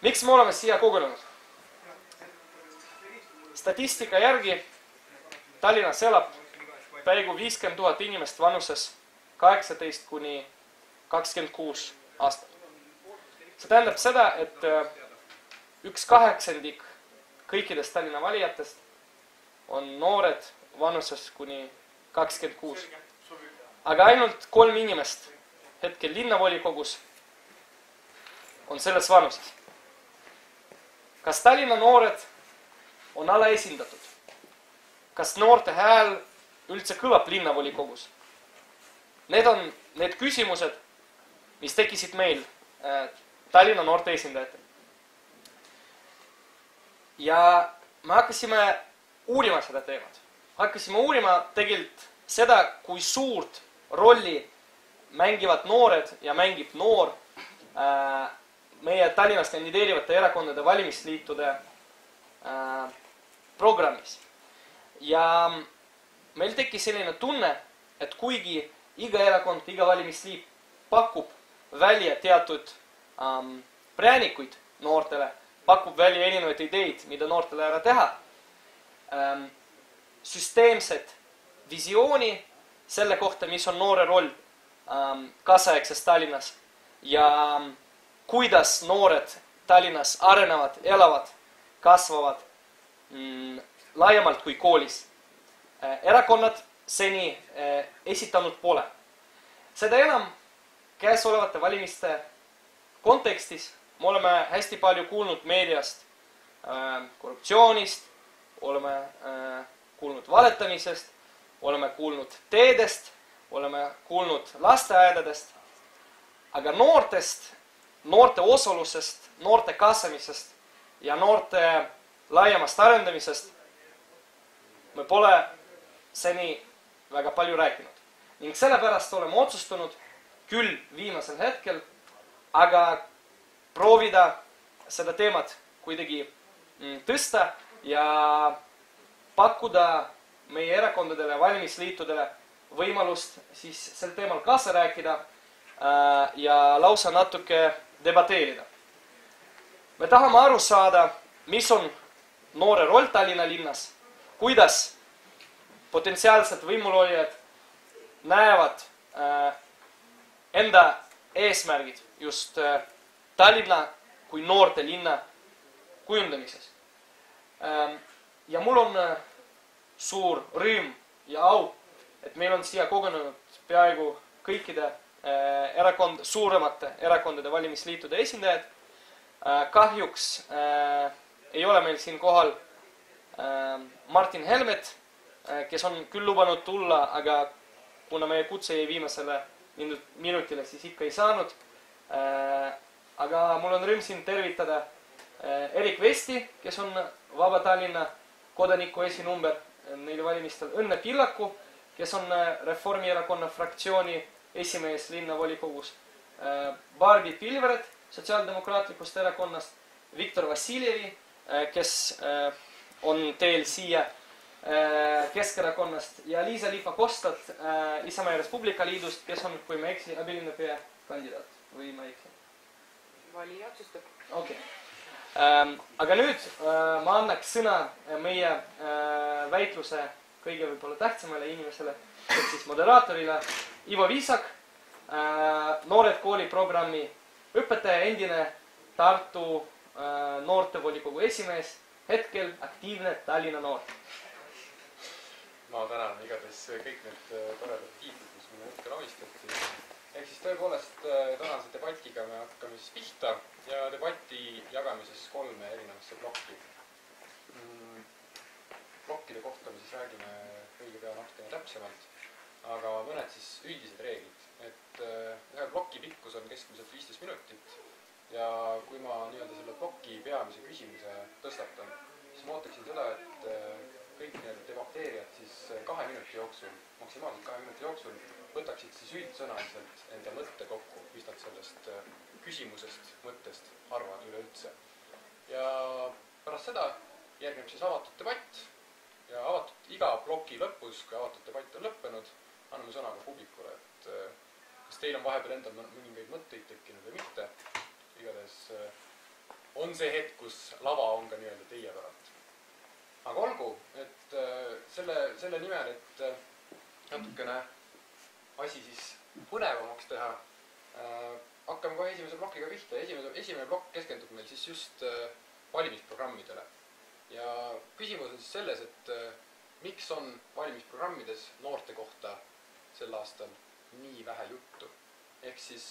Miks me oleme siia kogunenud? Statistika järgi Tallinnas elab peaaegu 50 000 inimest vanuses 18 kuni 26 aastat. See tähendab seda, et 1/8 kõikidest Tallinna valijatest on noored vanuses kuni 26. Aga ainult 3 inimest hetkel linnavolikogus on selles vanuses. Kas Tallinna noored on alaesindatud? Kas noorte hääl üldse kõlab linnavolikogus? Need on need küsimused, mis tekkisid meil Tallinna noorte esindajatel. Ja me hakkasime uurima seda teemat. Hakkasime uurima tegelikult seda, kui suurt rolli mängivad noored ja mängib noor meie Tallinnas kandideerivate erakondade valimisliitude programmis. Ja meil tekkis selline tunne, et kuigi iga erakond, iga valimisliit pakub välja teatud präänikuid noortele, pakub välja erinevaid ideid, mida noortele ära teha, süsteemset visiooni selle kohta, mis on noore roll kaasaegses Tallinnas ja kuidas noored Tallinnas arenevad, elavad, kasvavad laiemalt kui koolis. Erakonnad seni esitanud pole. Seda enam käesolevate valimiste kontekstis me oleme hästi palju kuulnud meediast korruptsioonist, oleme kuulnud valetamisest, oleme kuulnud teedest, oleme kuulnud lasteaedadest, aga noortest, noorte osalusest, noorte kaasamisest ja noorte laiemast arendamisest me pole seni väga palju rääkinud. Ning sellepärast oleme otsustanud küll viimasel hetkel, aga proovida seda teemat kuidagi tõsta ja pakkuda meie erakondadele, valimisliitudele võimalust siis sel teemal kaasa rääkida ja lausa natuke debateerida. Me tahame aru saada, mis on noore roll Tallinna linnas, kuidas potentsiaalsed võimulolijad näevad enda eesmärgid just Tallinna kui noorte linna kujundamises. Ja mul on suur rõõm ja au, et meil on siia kogunenud peaaegu kõikide suuremate erakondade valimisliitude esindajad. Kahjuks ei ole meil siin kohal Martin Helmet, kes on küll lubanud tulla, aga kuna meie kutse jäi viimasele minutile, siis ikka ei saanud. Aga mul on rõõm siin tervitada Erik Vesti, kes on Vaba Tallinna kodaniku esinumber neile valimistel, Õnne Pillaku, kes on Reformierakonna fraktsiooni esimees linnavolikogus, Barbi Pilveret Sotsiaaldemokraatlikust erakonnast, Viktor Vassiljevi, kes on teel siia Keskerakonnast ja Liisa-Liis Pakostat Isamaa ja Res Publica Liidust, kes on, kui ma eksi, abilinnapea kandidaat või ma eksi? Valija otsustab. Okay. Aga nüüd ma annaks sõna meie väitluse kõige võib-olla tähtsamale inimesele, et siis moderaatorile Ivo Viisak, Noored kooli programmi õpetaja, endine Tartu noortevolikogu esimees, hetkel aktiivne Tallinna noor. Ma tänan igatahes kõik need toredad tiitlid, mis mulle hetkel omistati. Ehk siis tõepoolest tänase debatiga me hakkame siis pihta ja debati jagame siis 3 erinevasse plokki. Plokkide kohta me siis räägime õige pea natukene täpsemalt, aga mõned siis üldised reeglid. Et ühe ploki pikkus on keskmiselt 15 minutit ja kui ma nii-öelda selle ploki peamise küsimuse tõstatan, siis ma ootaksin seda, et kõik need debateerijad siis 2 minuti jooksul, maksimaalselt 2 minuti jooksul võtaksid siis üldsõnaliselt enda mõtte kokku, mis nad sellest küsimusest, mõttest arvavad üleüldse. Ja pärast seda järgneb siis avatud debatt ja iga ploki lõpus, kui avatud debatt on lõppenud, anname sõna ka publikule, et kas teil on vahepeal endal mõningaid mõtteid tekkinud või mitte. Igatahes on see hetk, kus lava on ka nii-öelda teie päralt. Aga olgu, et selle nimel, et natukene asi siis põnevamaks teha, hakkame kohe esimese plokiga pihta. Esimene plokk keskendub meil siis just valimisprogrammidele. Ja küsimus on siis selles, et miks on valimisprogrammides noorte kohta sel aastal nii vähe juttu. Ehk siis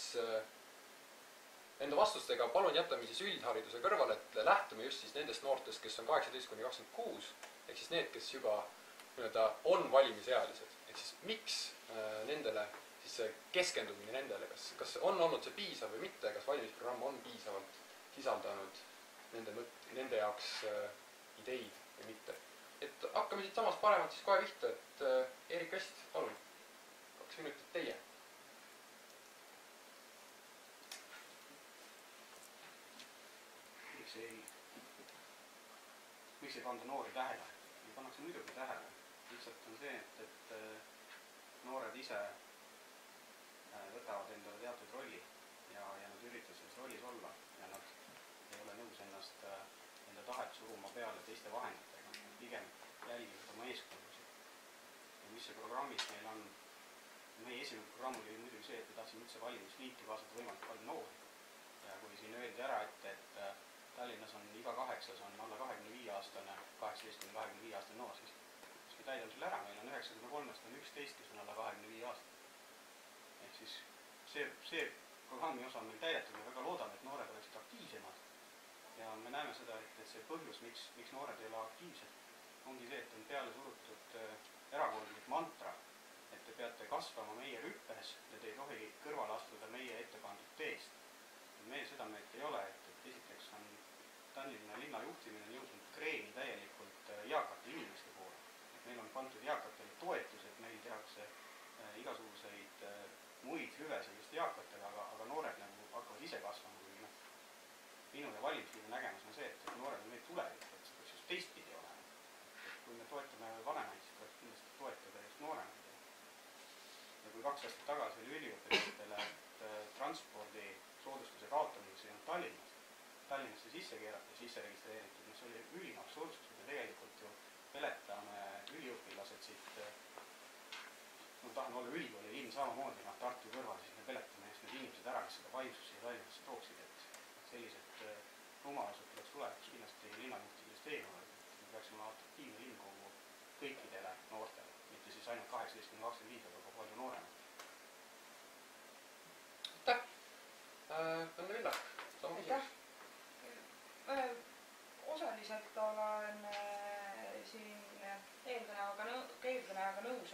enda vastustega palun jätame siis üldhariduse kõrvale, et lähtume just siis nendest noortest, kes on 18–26, ehk siis need, kes juba on valimisealised. Ehk siis miks nendele siis see keskendumine nendele, kas on olnud see piisav või mitte, kas valimisprogramm on piisavalt sisaldanud nende jaoks ideid või mitte. Et hakkame siit samast paremalt siis kohe pihta, et Erik Vest, palun, 2 minutit teie. Miks ei panda noori tähele? Ei pannakse muidugi tähele. Lihtsalt on see, et noored ise võtavad endale teatud rolli ja nad üritavad selles rollis olla ja nad ei ole nõus ennast enda tahet suruma peale teiste vahenditega. Pigem jälgivad oma eeskondusid. Ja mis see programmis meil on? Meie esimene programm oli muidugi see, et me tahtsime üldse valimisliiti kaasata võimalikult palju noori. Ja kui siin öeldi ära, et Tallinnas on iga 8 on alla 25-aastane, 18–25-aastane noor, siis me täidame selle ära. Meil on 93-st on 11, kes on alla 25 aastat. Ehk siis see programmi osa on meil täidetud ja väga loodame, et noored oleksid aktiivsemad. Ja me näeme seda, et see põhjus, miks noored ei ole aktiivsed, ongi see, et on peale surutud erakondlik mantra, et te peate kasvama meie rüppes ja te ei tohi kõrvale astuda meie ettepandud teest. Meil seda meelt ei ole, et esiteks on Tallinna linna juhtimine jõudnud kreeni täielikult eakate inimeste poole. Meil on pandud eakatele toetused, meil tehakse igasuguseid muid hüvesid just eakatele, aga noored nagu hakkavad ise kasvama. Minu ja valimisliidu nägemus on see, et noored on meil tulevik, et see peaks just teistpidi olema. Kui me toetame vanemaid, siis tuleks kindlasti toetada just nooremaid. Ja kui 2 aastat tagasi oli üliõpilastele transpordi soodustuse kaotamiseks ei olnud Tallinnasse sisse keerata ja sisse registreeritud, mis oli ülimaks soodustus, ja tegelikult ju peletame üliõpilased siit, no tahan olla ülikooli linn samamoodi, Tartu kõrval, siis me peletame just need inimesed ära, kes seda vaimsust siia Tallinnasse tooksid, et sellised rumalused tuleks tulevikus kindlasti linnajuhtidest eemale, me peaksime olla atraktiivne linn kogu kõikidele noortele, mitte siis ainult 18–25, aga palju nooremad. Aitäh! Anne Villak, sama küsimus. Osaliselt olen siin eelkõnejaga nõus,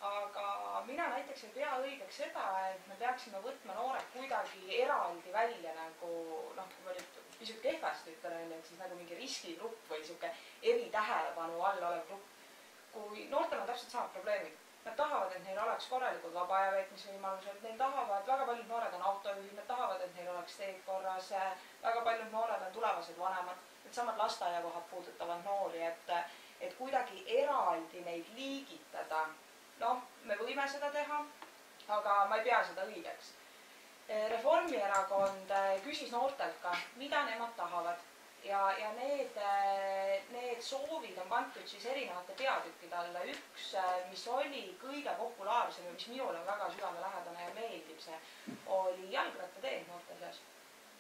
aga mina näiteks ei pea õigeks seda, et me peaksime võtma noored kuidagi eraldi välja nagu, kui ma nüüd pisut kehvasti ütlen, et siis nagu mingi riskigrupp või niisugune eritähelepanu all olev grupp. Kui noortel on täpselt samad probleemid. Nad tahavad, et neil oleks korralikud vaba aja veetmisvõimalused, neil tahavad, väga paljud noored on autojuhid, nad tahavad, et neil oleks teed korras, väga paljud noored on tulevased vanemad, need samad lasteaiakohad puudutavad noori, et kuidagi eraldi neid liigitada. Me võime seda teha, aga ma ei pea seda õigeks. Reformierakond küsis noortelt ka, mida nemad tahavad. Ja need soovid on kantud siis erinevate peatükkide alla. Üks, mis oli kõige populaarsem ja mis minule on väga südamelähedane ja meeldib see, oli jalgrattateed noorte seas.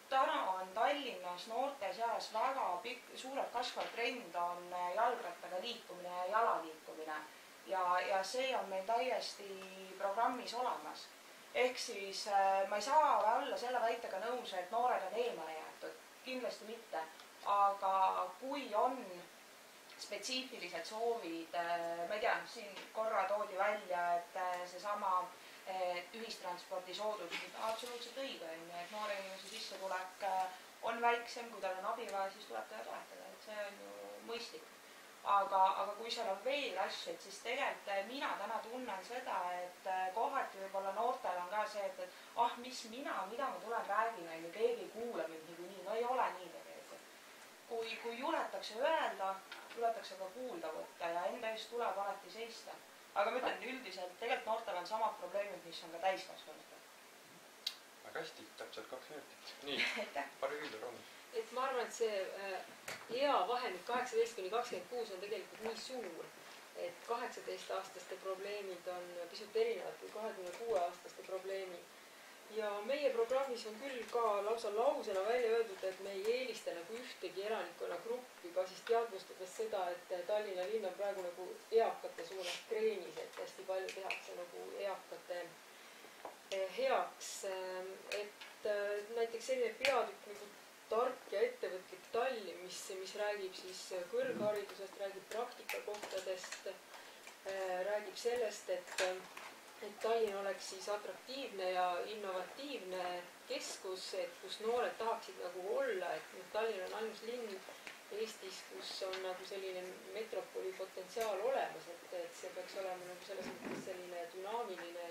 Täna on Tallinnas noorte seas väga suurelt kasvav trend on jalgrattaga liikumine ja jalaliikumine. Ja see on meil täiesti programmis olemas. Ehk siis ma ei saa olla selle väitega nõus, et noored on eemale jäetud. Kindlasti mitte. Aga kui on spetsiifilised soovid, ma ei tea, siin korra toodi välja, et seesama ühistranspordi soodustus on absoluutselt õige, et noore inimese sissetulek on väiksem, kui tal on abi vaja, siis tuleb teda toetada, et see on ju mõistlik. Aga kui seal on veel asju, et siis tegelikult mina täna tunnen seda, et kohati võib-olla noortel on ka see, et mida ma tulen räägin, keegi ei kuula mind niikuinii, no ei ole nii tegelikult. Kui juletakse öelda, juletakse ka kuulda võtta ja enda eest tuleb alati seista. Aga ma ütlen üldiselt, tegelikult noortel on samad probleemid, mis on ka täiskasvanutel. Väga hästi, täpselt 2 minutit. Nii, Pari Viidur on. et ma arvan, et see eavahemik 18–26 on tegelikult nii suur, et 18-aastaste probleemid on pisut erinevad kui 26-aastaste probleemid. Ja meie programmis on küll ka lausa lausena välja öeldud, et me ei eelista nagu ühtegi elanikkonna gruppi, ka siis teadvustades seda, et Tallinna linn on praegu nagu eakate suunas kreenis, et hästi palju tehakse nagu eakate heaks. Et näiteks selline peatükk nagu tark ja ettevõtlik Tallinn, mis räägib siis kõrgharidusest, räägib praktikakohtadest, räägib sellest, et Tallinn oleks siis atraktiivne ja innovatiivne keskus, et kus noored tahaksid nagu olla, et Tallinn on ainus linn Eestis, kus on nagu selline metropoli potentsiaal olemas, et see peaks olema nagu selles mõttes selline dünaamiline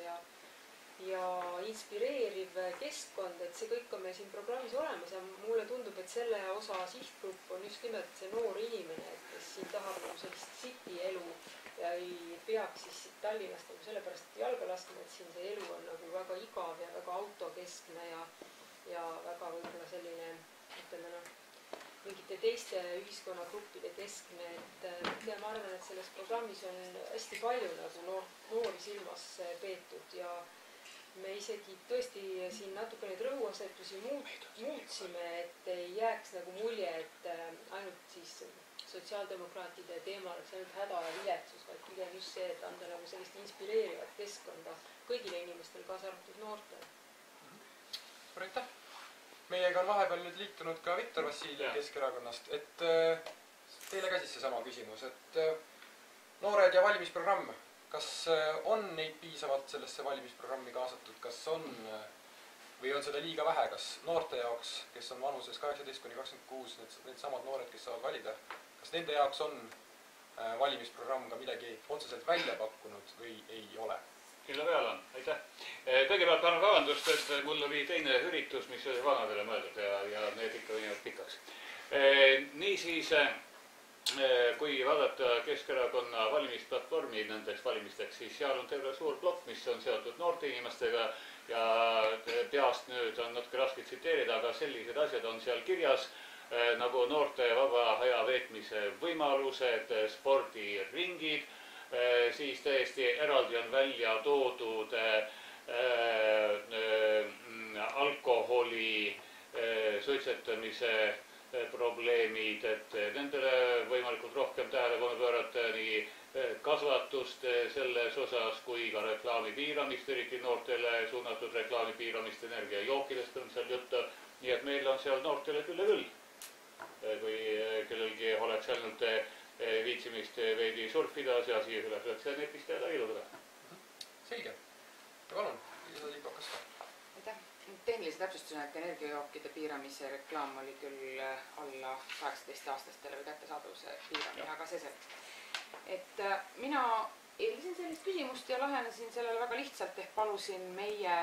ja inspireeriv keskkond, et see kõik on meil siin programmis olemas ja mulle tundub, et selle osa sihtgrupp on just nimelt see noor inimene, et kes siin tahab nagu sellist city elu ja ei peaks siis Tallinnast nagu sellepärast jalga laskma, et siin see elu on nagu väga igav ja väga autokeskne ja väga võib-olla selline, ütleme mingite teiste ühiskonnagruppide keskne, et ma arvan, et selles programmis on hästi palju nagu noori silmas peetud ja me isegi tõesti siin natuke neid rõhuasetusi muutsime, et ei jääks nagu mulje, et ainult siis sotsiaaldemokraatide teema oleks ainult häda ja viletsus, vaid pigem just see, et anda nagu sellist inspireerivat keskkonda kõigile inimestele, kaasa arvatud noortele. Suur aitäh! Meiega on vahepeal nüüd liitunud ka Viktor Vassiljev Keskerakonnast, et teile ka siis seesama küsimus, et noored ja valimisprogramm, kas on neid piisavalt sellesse valimisprogrammi kaasatud, kas on või on seda liiga vähe, kas noorte jaoks, kes on vanuses 18–26, need samad noored, kes saavad valida, kas nende jaoks on valimisprogramm ka midagi otseselt välja pakkunud või ei ole? Kelle peal on, aitäh. Kõigepealt annan vabandust, et mul oli teine üritus, mis oli vanadele mõeldud ja need ikka võivad pikaks. Niisiis, kui vaadata Keskerakonna valimisplatvormi nendeks valimisteks, siis seal on terve suur plokk, mis on seotud noorte inimestega ja peast nüüd on natuke raske tsiteerida, aga sellised asjad on seal kirjas, nagu noorte vaba aja veetmise võimalused, spordiringid, siis täiesti eraldi on välja toodud alkoholi suitsetamise probleemid, et nendele võimalikult rohkem tähelepanu pöörata nii kasvatust selles osas kui ka reklaami piiramist, eriti noortele suunatud reklaami piiramist, energiajookidest on seal juttu, nii et meil on seal noortele küll ja küll. Kui kellelgi oleks ainult viitsimist veidi surfida, seasi üles võtse netist ja ilutada. Selge. Ja palun, Liisa Liipakas ka. Aitäh. Tehnilise täpsustusena, et energiajookide piiramise reklaam oli küll alla 18-aastastele või kättesaadavuse piiramine, aga see selleks. Et mina eelisin sellist küsimust ja lahenesin sellele väga lihtsalt, ehk palusin meie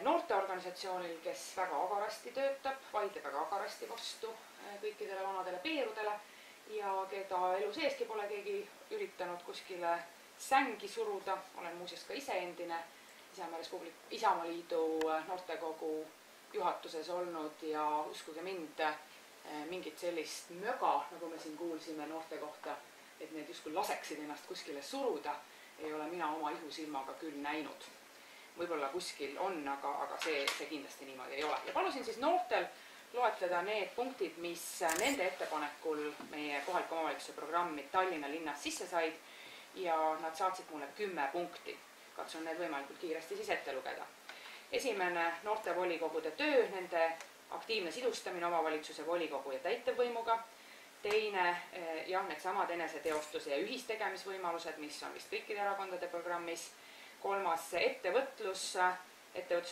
noorteorganisatsioonil, kes väga agarasti töötab, vaidleb väga agarasti vastu kõikidele vanadele peerudele ja keda elu seeski pole keegi üritanud kuskile sängi suruda. Olen muuseas ka ise endine Isamaaliidu noortekogu juhatuses olnud ja uskuge mind, mingit sellist möga, nagu me siin kuulsime noorte kohta, et need justkui laseksid ennast kuskile suruda, ei ole mina oma ihusilmaga küll näinud. Võib-olla kuskil on, aga see kindlasti niimoodi ei ole. Ja palusin siis noortel loetleda need punktid, mis nende ettepanekul meie kohaliku omavalitsuse programmi Tallinna linnas sisse said ja nad saatsid mulle 10 punkti. Katsun need võimalikult kiiresti siis ette lugeda. Esimene noortevolikogude töö, nende aktiivne sidustamine omavalitsuse volikogu ja täitevvõimuga. Teine, need samad eneseteostuse ja ühistegemisvõimalused, mis on vist kõikide erakondade programmis. Kolmas, ettevõtlus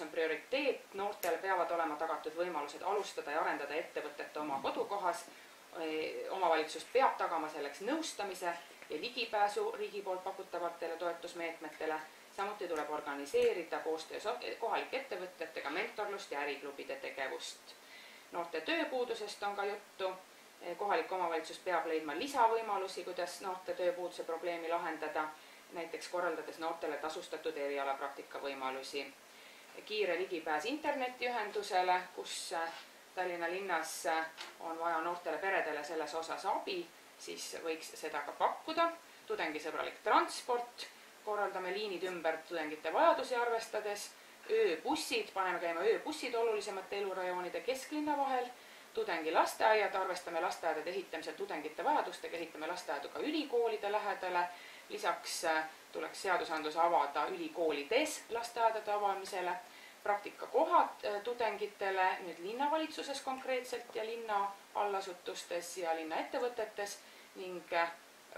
on prioriteet, noortele peavad olema tagatud võimalused alustada ja arendada ettevõtet oma kodukohas. Omavalitsus peab tagama selleks nõustamise ja ligipääsu riigi poolt pakutavatele toetusmeetmetele. Samuti tuleb organiseerida koostöös kohalike ettevõtjatega mentorlust ja äriklubide tegevust. Noorte tööpuudusest on ka juttu. Kohalik omavalitsus peab leidma lisavõimalusi, kuidas noorte tööpuuduse probleemi lahendada, näiteks korraldades noortele tasustatud erialapraktika võimalusi. Kiire ligipääs internetiühendusele, kus Tallinna linnas on vaja noortele peredele selles osas abi, siis võiks seda ka pakkuda. Tudengisõbralik transport, korraldame liinid ümber tudengite vajadusi arvestades, ööbussid, paneme käima ööbussid olulisemate elurajoonide kesklinna vahel, tudengilasteaiad, arvestame lasteaedade ehitamisel tudengite vajadustega, ehitame lasteaedu ka ülikoolide lähedale, lisaks tuleks seadusandlus avada ülikoolides lasteaedade avamisele, praktikakohad tudengitele nüüd linnavalitsuses konkreetselt ja linna allasutustes ja linnaettevõtetes ning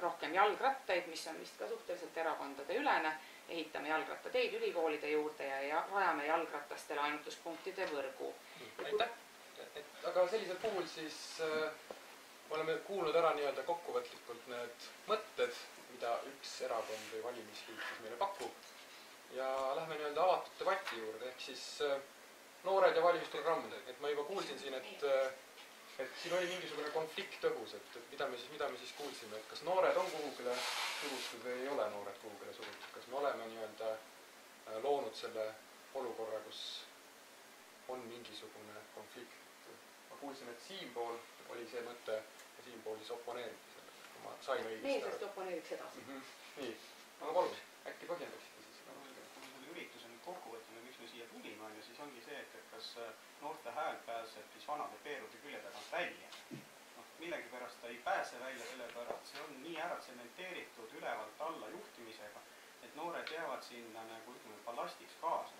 rohkem jalgrattaid, mis on vist ka suhteliselt erakondade ülene, ehitame jalgrattateid ülikoolide juurde ja rajame jalgratastele ainutuspunktide võrgu. Aitäh! Aga sellisel puhul siis oleme kuulnud ära nii-öelda kokkuvõtlikult need mõtted, mida üks erakond või valimisliit siis meile pakub. Ja lähme nii-öelda avatud debatti juurde, ehk siis noored ja valimisprogrammid. Et ma juba kuulsin siin, et siin oli mingisugune konflikt õhus, et mida me siis kuulsime, et kas noored on kuhugile surutud või ei ole noored kuhugile surutud. Kas me oleme nii-öelda loonud selle olukorra, kus on mingisugune konflikt. Ma kuulsin, et siinpool oli see mõte ja siinpool siis oponeeriti sellele, kui ma sain õigesti. Meelsest oponeeriks edasi. Nii, aga palun, äkki põhjendaksite siis? Kui selle ürituse nüüd kokku võtame, miks me siia tulime, ja siis ongi see, et kas noorte hääl pääseb siis vanade peerude külje tagant välja. Millegipärast ta ei pääse välja, sellepärast see on nii ära tsementeeritud ülevalt alla juhtimisega, et noored jäävad sinna nagu ütleme ballastiks kaasa.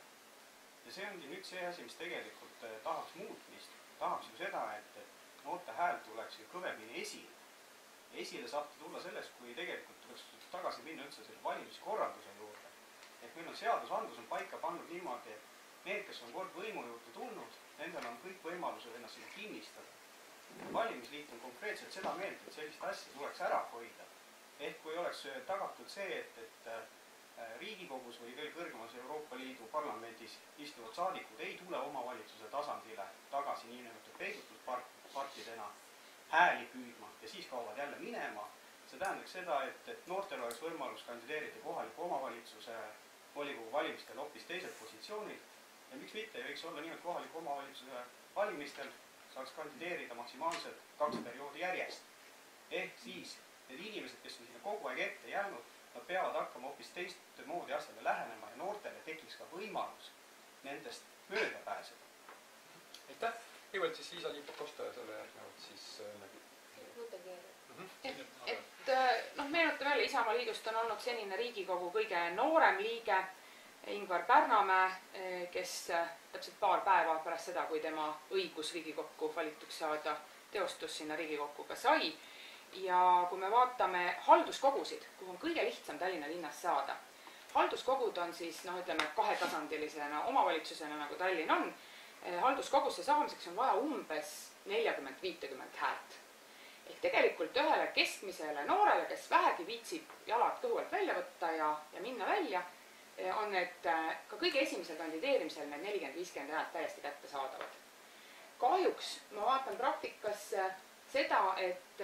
Ja see ongi nüüd see asi, mis tegelikult tahaks muutmist. Tahaks ju seda, et noorte hääl tuleks ju kõvemini esile. Esile saab tulla sellest, kui tegelikult tuleks tagasi minna üldse selle valimiskorralduse juurde. Et meil on seadusandlus on paika pannud niimoodi, et need, kes on kord võimu juurde tulnud, nendel on kõik võimalused ennast sinna kinnistada. Valimisliit on konkreetselt seda meelt, et sellist asja tuleks ära hoida. Ehk kui oleks tagatud see, et Riigikogus või veel kõrgemas Euroopa Liidu parlamendis istuvad saadikud ei tule omavalitsuse tasandile tagasi niinimetatud peibutuspartidena hääli püüdma ja siis kaovad jälle minema. See tähendaks seda, et noortel oleks võimalus kandideerida kohaliku omavalitsuse volikogu valimistel hoopis teisel positsioonil. Ja miks mitte ei võiks olla nii, et kohaliku omavalitsuse valimistel saaks kandideerida maksimaalselt 2 perioodi järjest. Ehk siis need inimesed, kes on sinna kogu aeg ette jäänud, nad peavad hakkama hoopis teistmoodi asjale lähenema ja noortele tekiks ka võimalus nendest mööda pääseda. Aitäh! Kõigepealt siis Liisa Liipa-Kosta ja selle järgnevalt siis meenutame jälle, Isamaa Liidust on olnud senine Riigikogu kõige noorem liige Ingvar Pärnamäe, kes täpselt paar päeva pärast seda, kui tema õigus Riigikokku valituks saada teostus sinna Riigikokku ka sai. Ja kui me vaatame halduskogusid, kuhu on kõige lihtsam Tallinna linnas saada. Halduskogud on siis, ütleme, kahetasandilisena omavalitsusena, nagu Tallinn on. Halduskogusse saamiseks on vaja umbes 40-50 häält. Ehk tegelikult ühele keskmisele noorele, kes vähegi viitsib jalad kõhuvalt välja võtta ja minna välja, on need ka kõige esimesel kandideerimisel need 40-50 häält täiesti kätte saadavad. Kahjuks ma vaatan praktikas seda, et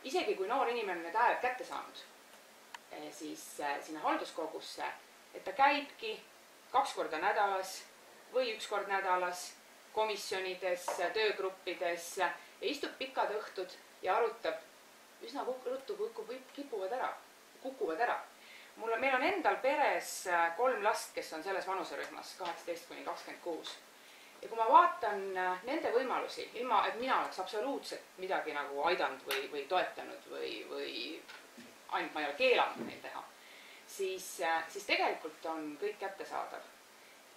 isegi kui noor inimene need hääled kätte saanud, siis sinna halduskogusse, et ta käibki 2 korda nädalas või 1 kord nädalas komisjonides, töögruppides ja istub pikad õhtud ja arutab, üsna ruttu kukuvad ära. Meil on endal peres 3 last, kes on selles vanuserühmas 18–26. Ja kui ma vaatan nende võimalusi, ilma et mina oleks absoluutselt midagi nagu aidanud või toetanud või ainult ma ei ole keelanud neil teha, siis tegelikult on kõik kättesaadav.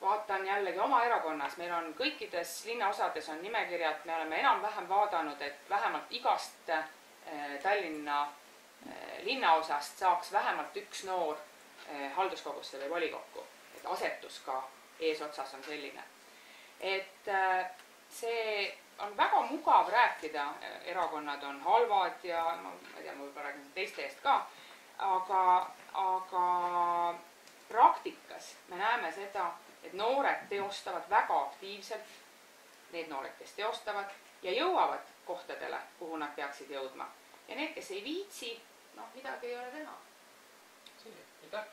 Vaatan jällegi oma erakonnas, meil on kõikides linnaosades on nimekirjad, me oleme enam-vähem vaadanud, et vähemalt igast Tallinna linnaosast saaks vähemalt 1 noor halduskogusse või volikokku, et asetus ka eesotsas on selline. Et see on väga mugav rääkida, erakonnad on halvad ja ma ei tea, ma võib-olla räägin teiste eest ka, aga praktikas me näeme seda, et noored teostavad väga aktiivselt, need noored, kes teostavad ja jõuavad kohtadele, kuhu nad peaksid jõudma. Ja need, kes ei viitsi, midagi ei ole teha. Aitäh!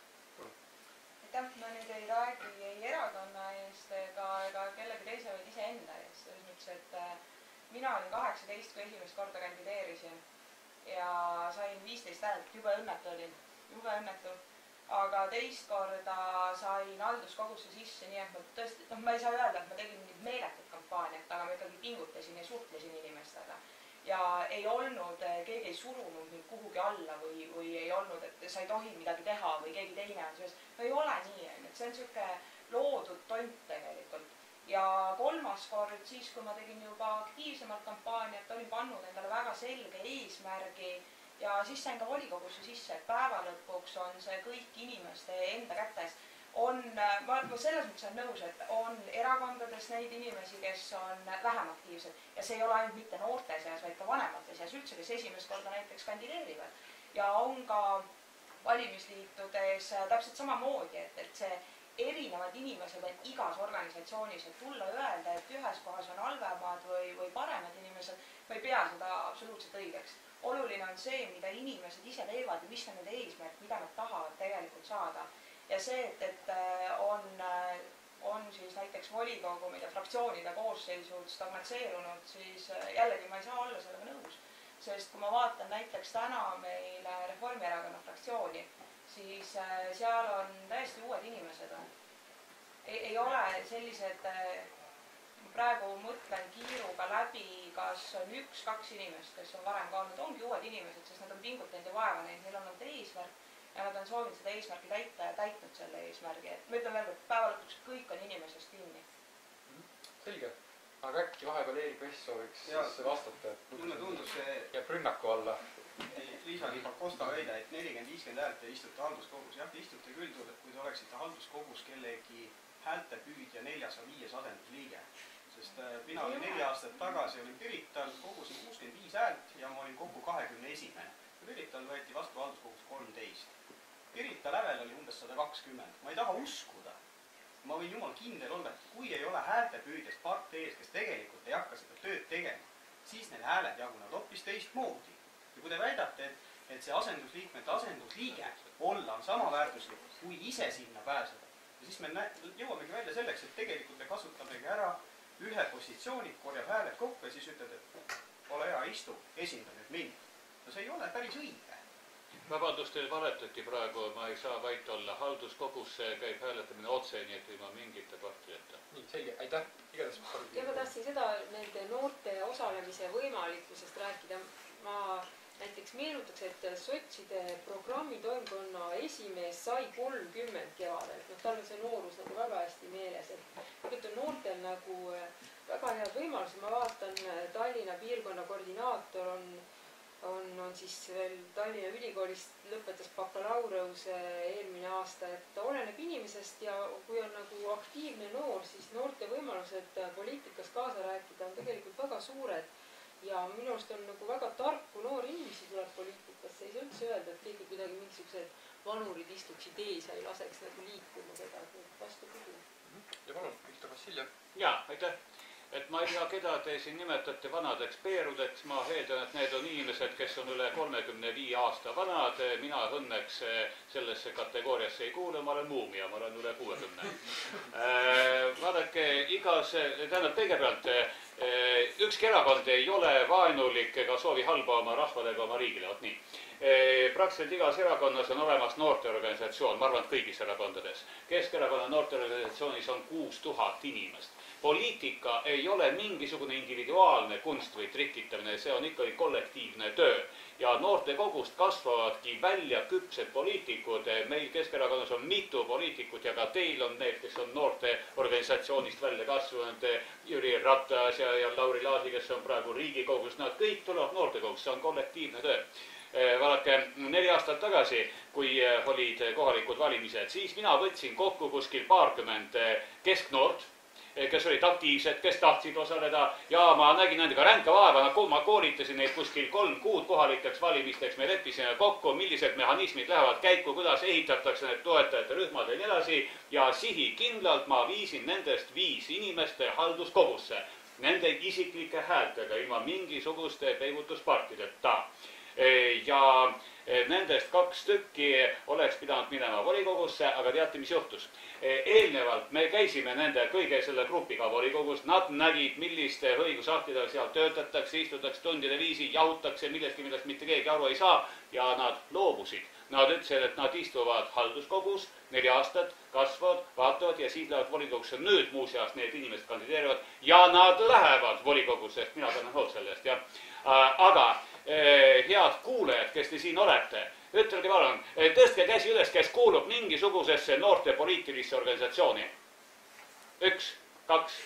ma nüüd ei räägi ei erakonna eest ega kellegi teise, vaid iseenda eest. Selles mõttes, et mina olin 18, kui esimest korda kandideerisin ja sain 15 häält, jube õnnetu olin, jube õnnetu. Aga teist korda sain halduskogusse sisse, nii et ma tõesti, ma ei saa öelda, et ma tegin mingit meeletut kampaaniat, aga ma ikkagi pingutasin ja suhtlesin inimestega. Ja ei olnud, keegi ei surunud mind kuhugi alla või ei olnud, et sa ei tohi midagi teha või keegi teine on selles. No ei ole nii, et see on siuke loodud tont tegelikult. Ja kolmas kord siis, kui ma tegin juba aktiivsemalt kampaaniat, olin pannud endale väga selge eesmärgi ja siis sain ka volikogusse sisse, et päeva lõpuks on see kõik inimeste enda kätes. Ma selles mõttes olen nõus, et on erakondades neid inimesi, kes on vähem aktiivsed ja see ei ole ainult mitte noorte seas, vaid ka vanemate seas üldse, kes esimest korda näiteks kandideerivad. Ja on ka valimisliitudes täpselt samamoodi, et see erinevad inimesed on igas organisatsioonis, et tulla öelda, et ühes kohas on halvemad või paremad inimesed, ma ei pea seda absoluutselt õigeks. Oluline on see, mida inimesed ise teevad ja mis on nende eesmärk, mida nad tahavad tegelikult saada. Ja see, et on siis näiteks volikogu, mida fraktsioonide koosseisud stagnatseerunud, siis jällegi ma ei saa olla sellega nõus. Sest kui ma vaatan näiteks täna meile Reformierakonna fraktsiooni, siis seal on täiesti uued inimesed. Ei ole sellised, praegu mõtlen kiiruga läbi, kas on 1-2 inimest, kes on varem ka olnud, ongi uued inimesed, sest nad on pingutanud ja vaeva neid, neil on olnud eesmärk. Ja nad on soovinud seda eesmärki täita ja täitnud selle eesmärgi. Et ma ütlen veel, et päeva lõpuks kõik on inimesest kinni. Selge. Aga äkki vahepeal Eerik Vess sooviks vastata, et mulle tundus see jääb rünnaku alla. Liisa-Lis Pakosta väide, et 40-50 häält ja istute halduskogus. Jah, istute küll, kui te oleksite halduskogus kellegi häältepüüdja 405 asendusliige. Sest mina olin 4 aastat tagasi, olin Pirital, kogusin 65 häält ja ma olin kokku 21. Pirital võeti vastu halduskogus 13. Pirita lävel oli umbes 120. Ma ei taha uskuda. Ma võin jumal kindel olla, et kui ei ole häältepüüdjast parteis, kes tegelikult ei hakka seda tööd tegema, siis need hääled jagunevad hoopis teistmoodi. Ja kui te väidate, et see asendusliikmete asendusliige olla on sama väärtuslik, kui ise sinna pääseda, siis me jõuamegi välja selleks, et tegelikult me kasutamegi ära ühe positsiooni, korjab hääled kokku ja siis ütled, et ole hea, istu, esinda nüüd mind. No see ei ole päris õige. Vabandust, teil valetati praegu, ma ei saa vait olla. Halduskogusse käib hääletamine otse, nii et ilma mingite partijata. Nii, selge, aitäh. Ja ma tahtsin seda nende noorte osalemise võimalikkusest rääkida. Ma näiteks meenutaks, et sotside programmitoimkonna esimees sai 30 kevadel. Tal on see noorus nagu väga hästi meeles. Et on noortel nagu väga head võimalused. Ma vaatan, Tallinna piirkonna koordinaator on siis veel Tallinna Ülikoolist lõpetas bakalaureuse eelmine aasta, et oleneb inimesest ja kui on nagu aktiivne noor, siis noorte võimalused poliitikas kaasa rääkida on tegelikult väga suured ja minu arust on nagu väga tarku noori inimesi tuleb poliitikasse, ei saa üldse öelda, et keegi kuidagi mingisugused vanurid istuksid ees ja ei laseks nagu liikuma kedagi, vastu kudu. Ja palun, Viktor Vassiljev. Jaa, aitäh. Et ma ei tea, keda te siin nimetate vanadeks peerudeks, ma eeldan, et need on inimesed, kes on üle 35 aasta vanad, mina õnneks sellesse kategooriasse ei kuule, ma olen muumia, ma olen üle 60. Vaadake, kõigepealt, ükski erakond ei ole vaenulik ega soovi halba oma rahvale ega oma riigile, nii. Praktiliselt igas erakonnas on olemas noorteorganisatsioon, ma arvan, et kõigis erakondades. Keskerakonna noorteorganisatsioonis on 6000 inimest. Poliitika ei ole mingisugune individuaalne kunst või trikitamine, see on ikkagi kollektiivne töö. Ja noortekogust kasvavadki välja küpsed poliitikud. Meil Keskerakonnas on mitu poliitikut ja ka teil on need, kes on noorteorganisatsioonist välja kasvanud. Jüri Ratas ja Lauri Laasi, kes on praegu Riigikogus, nad kõik tulevad noortekogust, see on kollektiivne töö. Vaadake, 4 aastat tagasi, kui olid kohalikud valimised, siis mina võtsin kokku kuskil 20 kesknoort, kes olid aktiivsed, kes tahtsid osaleda ja ma nägin nendega ränka vaeva, ma koolitasin neid kuskil 3 kuud kohalikeks valimisteks, me leppisime kokku, millised mehhanismid lähevad käiku, kuidas ehitatakse need toetajate rühmad ja nii edasi ja sihikindlalt ma viisin nendest 5 inimeste halduskogusse, nende isiklike häältega, ilma mingisuguste peibutuspartideta. Ja nendest 2 tükki oleks pidanud minema volikogusse, aga teate, mis juhtus? Eelnevalt me käisime nende kõige selle grupiga volikogus, nad nägid, milliste õigusaktidega seal töötatakse, istutakse tundide viisi, jahutakse millestki, millest mitte keegi aru ei saa ja nad loobusid. Nad ütlesid, et nad istuvad halduskogus 4 aastat, kasvavad, vaatavad ja siis lähevad volikogusse. Nüüd muuseas need inimesed kandideerivad ja nad lähevad volikogusse, sest mina kannan hoolt sellest, jah. Aga head kuulajad, kes te siin olete, ütelge palun, tõstke käsi üles, kes kuulub mingisugusesse noorte poliitilisse organisatsiooni. 1, 2,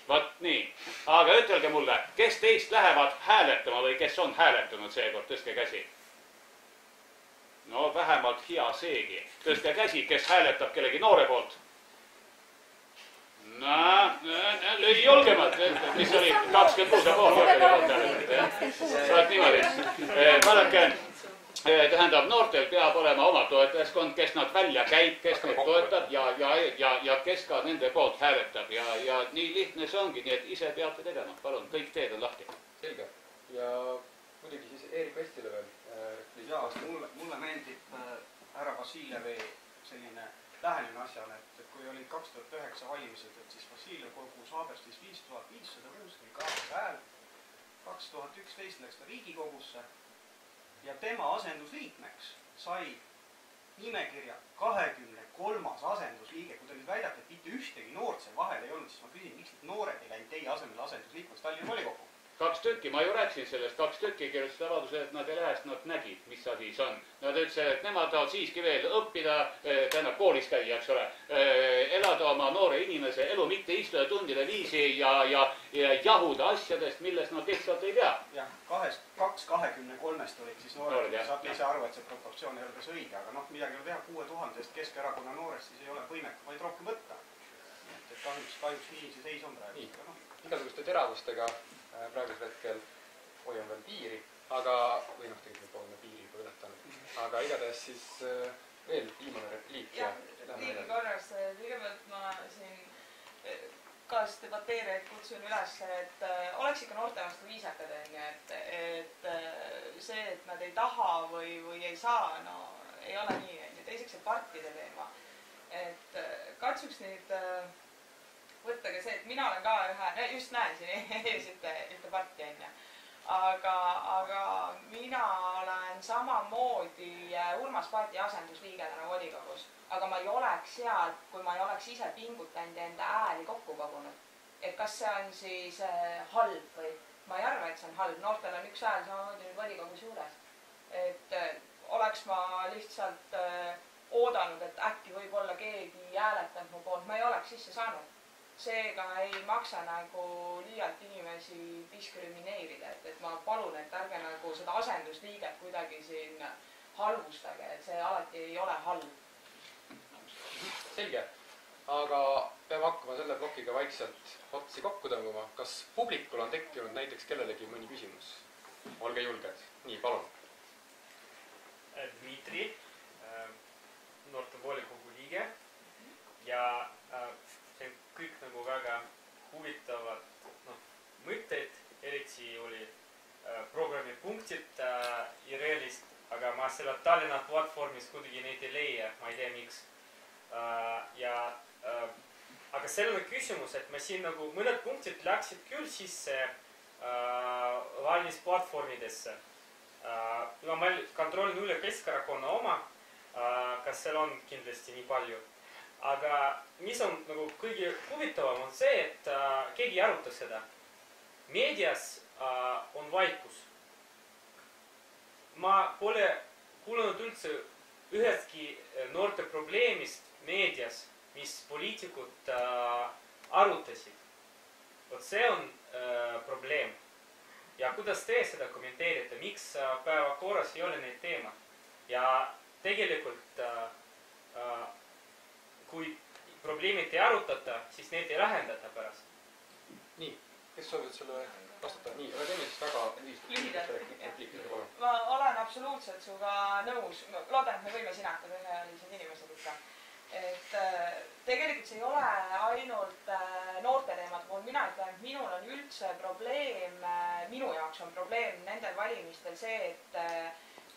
vaat nii. Aga ütelge mulle, kes teist lähevad hääletama või kes on hääletanud seekord, tõstke käsi. No vähemalt hea seegi. Tõstke käsi, kes hääletab kellegi noore poolt. Lõi julgemalt, mis oli 26 ja pool noortele poolt hääletada. Vaat niimoodi. Vaadake, tähendab, noortel peab olema oma toetajaskond, kes nad välja käib, kes neid toetab ja kes ka nende poolt hääletab. Ja nii lihtne see ongi, nii et ise peate tegema. Palun, kõik teed on lahti. Selge. Ja muidugi siis Eerik Vestile veel. Jaa, mulle meeldib härra Vassiljevi selline lähenemine asjale, et kui olid 2009 valimised, et siis Vassiljev kogus Haaberstis 5568 hääl. 2011 läks ta Riigikogusse ja tema asendusliikmeks sai nimekirja 23. asendusliige. Kui te nüüd väidate, et mitte ühtegi noort seal vahel ei olnud, siis ma küsin, miks need noored ei läinud teie asemel asendusliikmeks Tallinna volikokku? 2 tükki, ma ju rääkisin sellest, 2 tükki kirjutasid avalduse, et nad ei lähe, sest nad nägid, mis asi see on. Nad ütlesid, et nemad tahavad siiski veel õppida, tähendab koolis käia, eks ole, elada oma noore inimese elu, mitte istuda tundide viisi ja jahuda asjadest, millest nad lihtsalt ei tea. Jah, 223-st olid siis noored, saate ise aru, et see proportsioon ei ole kas õige, aga noh, midagi ei ole teha, 6000-st Keskerakonna noorest siis ei ole võimeku vaid rohkem võtta. Et kahjuks nii see seis on praegu. Igasuguste teravustega praegusel hetkel hoian veel piiri, aga, või noh, tegelikult oleme piiri juba ületanud. Aga igatahes siis veel viimane repliik. Jah, liigi korras. Kõigepealt ma siin kaas debateerijaid kutsun üles, et oleks ikka noorte vastu viisakad, et see, et nad ei taha või ei saa, no ei ole nii. Teiseks see partide teema. Et katsuks nüüd võtta ka see, et mina olen ka just näen siin ees ühte parti, aga mina olen samamoodi Urmas Paeti asendusliige täna volikogus, aga ma ei oleks seal, kui ma ei oleks ise pingutanud ja enda ääli kokku kogunud. Et kas see on siis halb või? Ma ei arva, et see on halb. Noortel on 1 hääl samamoodi nüüd volikogus juures. Et oleks ma lihtsalt oodanud, et äkki võib-olla keegi hääletanud mu poolt, ma ei oleks sisse saanud. Seega ei maksa nagu liialt inimesi diskrimineerida, et ma palun, et ärge nagu seda asendusliiget kuidagi siin halvustage, et see alati ei ole halb. Selge, aga peame hakkama selle plokiga vaikselt otsi kokku tõmbama. Kas publikul on tekkinud näiteks kellelegi mõni küsimus? Olge julged. Nii, palun. Dmitri, noorte volikogu liige ja see on kõik nagu väga huvitavad mõtteid, eriti oli programmipunktid IRL-ist, aga ma selle Tallinna platvormis kuidagi neid ei leia, ma ei tea miks. Aga selline küsimus, et ma siin nagu mõned punktid läksid küll sisse valimisplatvormidesse. Ma kontrollin üle Keskerakonna oma, kas seal on kindlasti nii palju. Aga mis on nagu kõige huvitavam on see, et keegi ei aruta seda. Meedias on vaikus. Ma pole kuulanud üldse ühestki noorte probleemist meedias, mis poliitikud arutasid. Vot see on probleem. Ja kuidas te seda kommenteerite, miks päevakorras ei ole neid teemad? Ja tegelikult kui probleemid ei arutata, siis neid ei lahendata pärast. Nii, kes soovivad selle vastata? Nii, aga teeme siis väga lühidalt. Ma olen absoluutselt suga nõus. Loodan, et me võime sinatada ühelised inimesed ikka. Et tegelikult see ei ole ainult noorte teemad puhul. Mina ütlen, et minul on üldse probleem, minu jaoks on probleem nendel valimistel see, et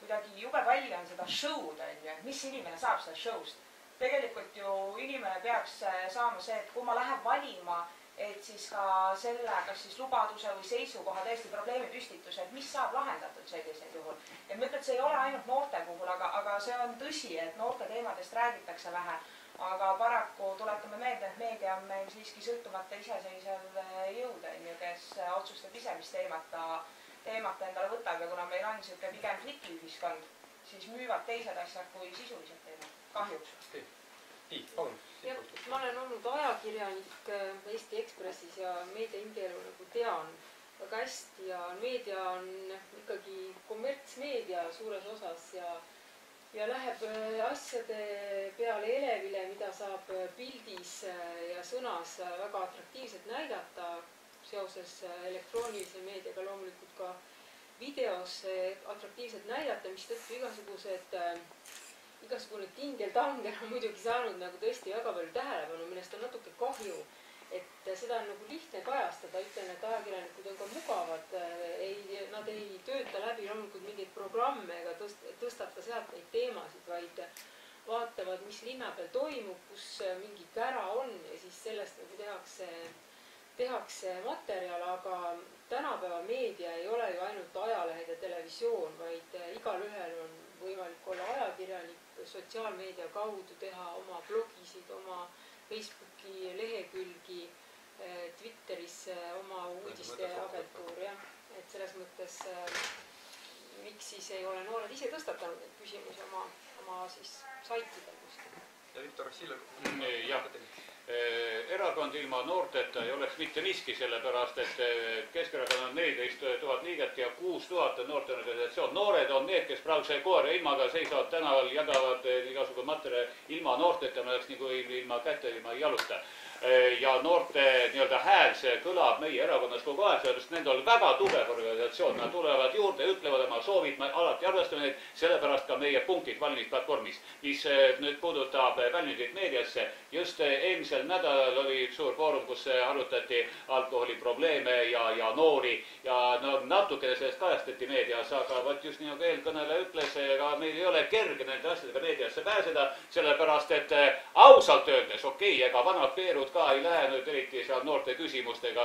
kuidagi jube palju on seda show'd, on ju, et mis inimene saab seda show'st. Tegelikult ju inimene peaks saama see, et kui ma lähen valima, et siis ka selle, kas siis lubaduse või seisukoha tõesti probleemi püstituse, et mis saab lahendatud sellisel juhul. Ja ma ütlen, et see ei ole ainult noorte puhul, aga see on tõsi, et noorte teemadest räägitakse vähe. Aga paraku tuletame meelde, et meedia on meil siiski sõltumata iseseisev jõud, on ju, kes otsustab ise, mis teemat endale võtab ja kuna meil on siuke pigem klikiühiskond, siis müüvad teised asjad kui sisulised teemad. Kahjuks. Nii, palun. Jah, ma olen olnud ajakirjanik Eesti Ekspressis ja meedia hingeelu nagu tean väga hästi ja meedia on ikkagi kommertsmeedia suures osas ja läheb asjade peale elevile, mida saab pildis ja sõnas väga atraktiivselt näidata seoses elektroonilise meediaga, loomulikult ka videos atraktiivselt näidata, mis tõttu igasugune tingeltanger on muidugi saanud nagu tõesti väga palju tähelepanu, millest on natuke kahju, et seda on nagu lihtne kajastada, ütlen, et ajakirjanikud on ka mugavad, nad ei tööta läbi loomulikult mingeid programme ega tõstata sealt neid teemasid, vaid vaatavad, mis linna peal toimub, kus mingi kära on ja siis sellest nagu tehakse materjal, aga tänapäeva meedia ei ole ju ainult ajalehed ja televisioon, vaid igalühel on võimalik olla ajakirjanik, sotsiaalmeedia kaudu teha oma blogisid, oma Facebooki lehekülgi, Twitteris oma uudisteagentuur, jah. Et selles mõttes, miks siis ei ole noored ise tõstatanud neid küsimusi oma siis saitidel kuskil. Ja Viktor Vassiljev. Jah. Erakond ilma noorteta ei oleks mitte miski, sellepärast, et Keskerakond on 14 000 liiget ja 6 000 on noorteorganisatsioon. Noored on need, kes praeguse koera ilmaga seisavad tänaval, jagavad igasugu materjali ilma noorteta, me oleks nagu ilma kätte, ilma jaluta. Ja noorte nii-öelda hääl, see kõlab meie erakonnas kogu aeg, sest nendel on väga tugev organisatsioon. Nad tulevad juurde, ütlevad oma soovid, me alati arvestame neid, sellepärast ka meie punktid valimisplatvormis, mis nüüd puudutab väljundit meediasse. Just eelmisel nädalal oli üks suur foorum, kus arutati alkoholiprobleeme ja noori ja no, natukene sellest kajastati meedias, aga võt just nii nagu eelkõneleja ütles, ega meil ei ole kerge nende asjadega meediasse pääseda, sellepärast et ausalt öeldes, ega vanad peerud ka ei lähe nüüd eriti seal noorte küsimustega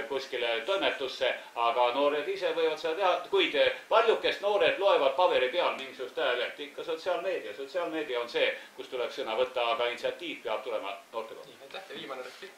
kuskile toimetusse, aga noored ise võivad seda teha, kuid paljukest noored loevad paberi peal mingisugust häälelt, ikka sotsiaalmeedia. Sotsiaalmeedia on see, kus tuleb sõna võtta, aga initsiatiiv peab tulema noorte kohta. Aitäh ja viimane replik.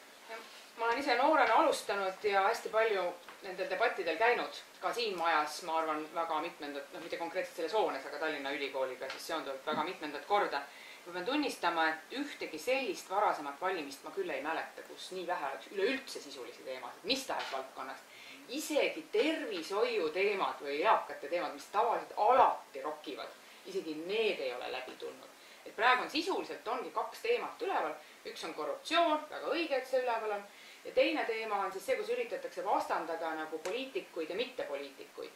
Ma olen ise noorena alustanud ja hästi palju nendel debattidel käinud. Ka siin majas, ma arvan, väga mitmendat, mitte konkreetselt selles hoones, aga Tallinna Ülikooliga siis seonduvalt väga mitmendat korda. Ma pean tunnistama, et ühtegi sellist varasemat valimist ma küll ei mäleta, kus nii vähe oleks üleüldse sisulisi teemasid, mis tahes valdkonnast. Isegi tervishoiu teemad või eakate teemad, mis tavaliselt alati rokivad, isegi need ei ole läbi tulnud. Et praegu on sisuliselt ongi 2 teemat üleval. Üks on korruptsioon, väga õige, et see üleval on. Ja teine teema on siis see, kus üritatakse vastandada nagu poliitikuid ja mittepoliitikuid.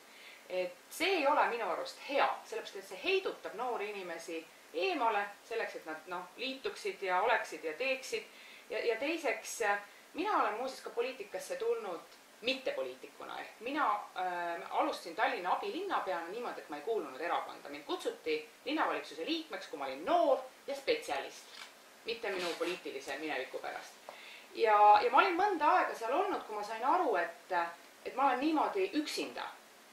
Et see ei ole minu arust hea, sellepärast, et see heidutab noori inimesi eemale, selleks, et nad liituksid ja oleksid ja teeksid. Ja teiseks, mina olen muuseas ka poliitikasse tulnud mittepoliitikuna. Ehk mina alustasin Tallinna abilinnapeana niimoodi, et ma ei kuulunud erakonda. Mind kutsuti linnavalitsuse liikmeks, kui ma olin noor ja spetsialist, mitte minu poliitilise mineviku pärast. Ja ma olin mõnda aega seal olnud, kui ma sain aru, et ma olen niimoodi üksinda.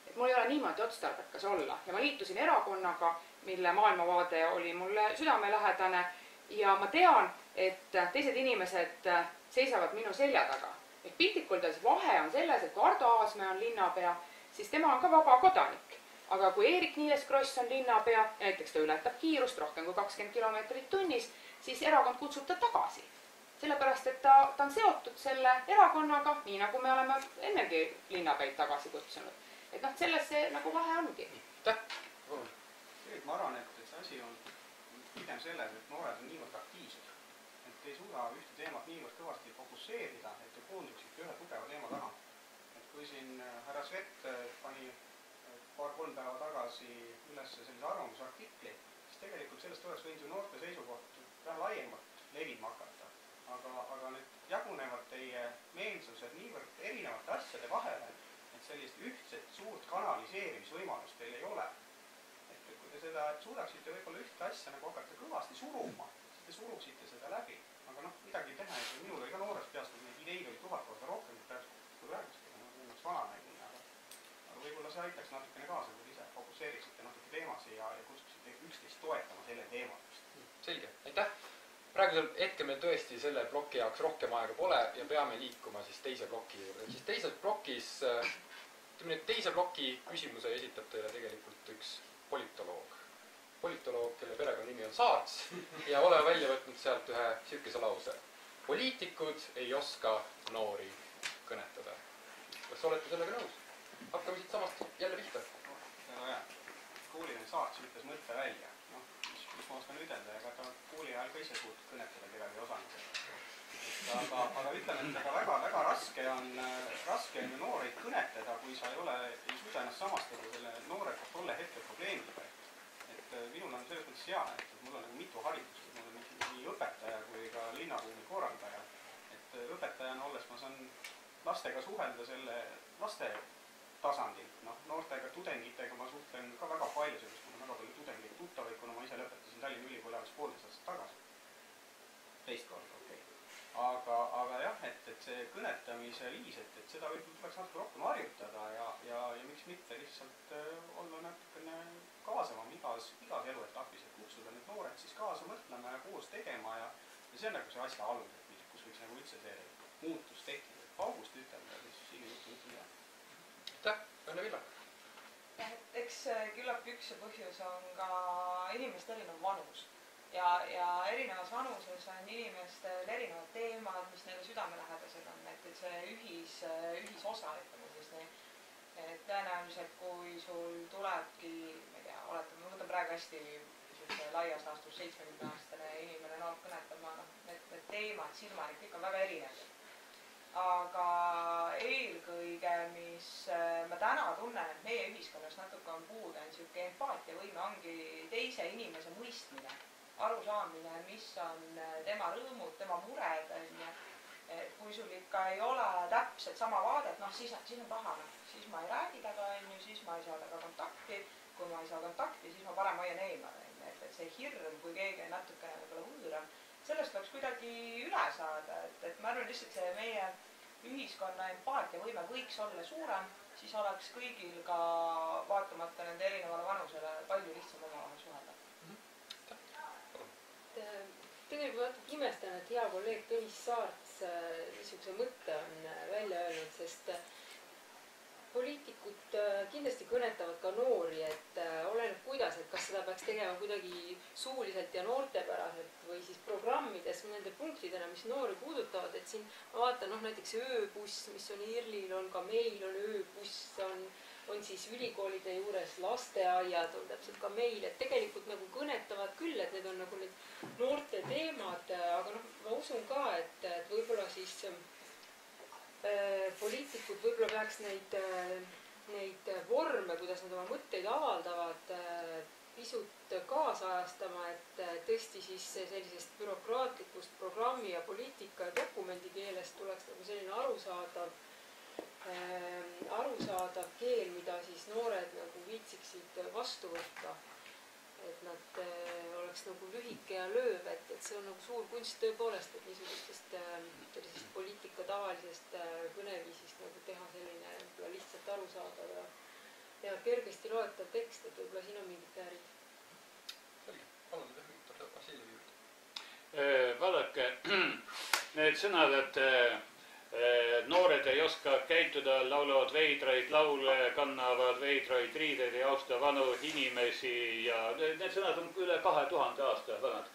Et mul ei ole niimoodi otstarbekas olla. Ja ma liitusin erakonnaga, mille maailmavaade oli mulle südamelähedane ja ma tean, et teised inimesed seisavad minu selja taga. Et piltlikult vahe on selles, et kui Ardo Aasmäe on linnapea, siis tema on ka vaba kodanik. Aga kui Eerik-Niiles Kross on linnapea, näiteks ta ületab kiirust rohkem kui 20 kilomeetrit tunnis, siis erakond kutsub ta tagasi. Sellepärast, et ta on seotud selle erakonnaga, nii nagu me oleme ennegi linnapäid tagasi kutsunud. Et selles see nagu vahe ongi. Ma arvan, et see asi on pigem selles, et noored on niivõrd aktiivsed, et ei suuda ühte teemat niivõrd kõvasti fokusseerida, et te koonduksid ühe tugeva teema taha. Et kui siin härra Svet pani 2-3 päeva tagasi üles sellise arvamusartikli, siis tegelikult sellest oleks võinud ju noorte seisukoht väga laiemalt levima hakata. Aga need jagunevad teie meelsused niivõrd erinevate asjade vahele, et sellist ühtset suurt kanaliseerimisvõimalust teil ei ole. soovite võib-olla ühte asja nagu hakata kõvasti suruma, siis te suruksite seda läbi. Aga noh, midagi teha, et minul oli ka noorest peast, neid ideid oli 1000 korda rohkem kui praegustega, umbes vana nägin, aga võib-olla see aitaks natukene kaasa, kui ise fokusseeriksite natuke teemasi ja kutsuksite üksteist toetama selle teemadest. Selge, aitäh! Praegusel hetkel meil tõesti selle ploki jaoks rohkem aega pole ja peame liikuma siis teise ploki juurde. Siis teises plokis, teise ploki küsimuse esitab teile tegelikult üks politoloog. Politoloog, kelle perekonnanimi on Saarts ja oleme välja võtnud sealt ühe sihukese lause. Poliitikud ei oska noori kõnetada. Kas olete sellega nõus? Hakkame siit samast jälle pihta. Väga hea. Koolinen Saarts ütles mõtte välja. Mis ma oskan ütelda, ega ta kooli ajal ka ise suutnud kõnetada kedagi osanud. Aga ütleme, et väga raske on ju nooreid kõnetada, kui sa ei suuda ennast samastada selle noore tolle hetke probleemiga. Et minul on selles mõttes hea, et mul on nagu mitu haridust, mul on nii õpetaja kui ka linnaruumi korraldaja. Et õpetajana olles ma saan lastega suhelda selle laste tasandil. Noortega, tudengitega ma suhtlen ka väga palju sellest, mul on väga palju tudengeid tuttavaid, kuna ma ise lõpetasin Tallinna Ülikooli alles 1,5 aastat tagasi. Teist korda, okei. Aga jah, et see kõnetamise viis, et seda võib tuleks natuke rohkem harjutada ja miks mitte lihtsalt olla natukene kaasavam igas eluetapis, et kutsuda need noored siis kaasa mõtlema ja koos tegema ja see on nagu see asja alus, kus võiks nagu üldse see muutus tekkida. August ütelda ja siis siin juhtu mida. Aitäh, Õnne Villar. Eks küllap üks põhjus on ka inimeste erinev vanus ja erinevas vanuses on inimestel erinevad teemad, mis neile südamelähedased on, et see ühisosa, ütleme siis nii, et tõenäoliselt kui sul tulebki, ma ei tea, oletame, ma võtan praegu hästi laias laastus 70-aastane inimene noort kõnetama, need teemad, silmanik kõik on väga erinevad. Aga eelkõige, mis ma täna tunnen, et meie ühiskonnas natuke on puudu, on siuke empaatiavõime, ongi teise inimese mõistmine, arusaamine, mis on tema rõõmud, tema mured, et kui sul ikka ei ole täpselt sama vaadet, siis on paha, siis ma ei räägi taga, siis ma ei saa taga kontakti, kui ma ei saa kontakti, siis ma parem hoian eemale, et see hirm, kui keegi on natuke võõram, sellest tuleks kuidagi üle saada, et ma arvan lihtsalt see meie ühiskonna empaatiavõime võiks olla suurem, siis oleks kõigil ka vaatamata nende erinevale vanusele palju lihtsam omavahel suhelda. Tegelikult natuke imestan, et hea kolleeg Tõnis Saarts niisuguse mõtte on välja öelnud, sest poliitikud kindlasti kõnetavad ka noori, et oleneb kuidas, et kas seda peaks tegema kuidagi suuliselt ja noortepäraselt või siis programmides nende punktidena, mis noori puudutavad, et siin ma vaatan näiteks ööbuss, mis on IRL-il, on ka meil on ööbuss, on siis ülikoolide juures lasteaiad, on täpselt ka meil, et tegelikult nagu kõnetavad küll, et need on nagu need noorte teemad, aga ma usun ka, et võib-olla siis poliitikud võib-olla peaks neid vorme, kuidas nad oma mõtteid avaldavad, pisut kaasajastama, et tõesti siis sellisest bürokraatlikust programmi ja poliitika ja dokumendi keelest tuleks nagu selline arusaadav keel, mida siis noored nagu viitsiksid vastu võtta. Et nad oleks nagu lühike ja lööv, et see on nagu suur kunst tõepoolest, et niisugustest sellisest poliitika tavalisest kõneviisist nagu teha selline lihtsalt arusaadav ja kergesti loetav tekst, et võib-olla siin on mingid käärid. Palun, Vassiljevi juurde. Vaadake, need sõnad, et noored ei oska käituda, laulavad veidraid laule, kannavad veidraid riideid, ei austa vanu inimesi ja need sõnad on üle 2000 aasta vanad.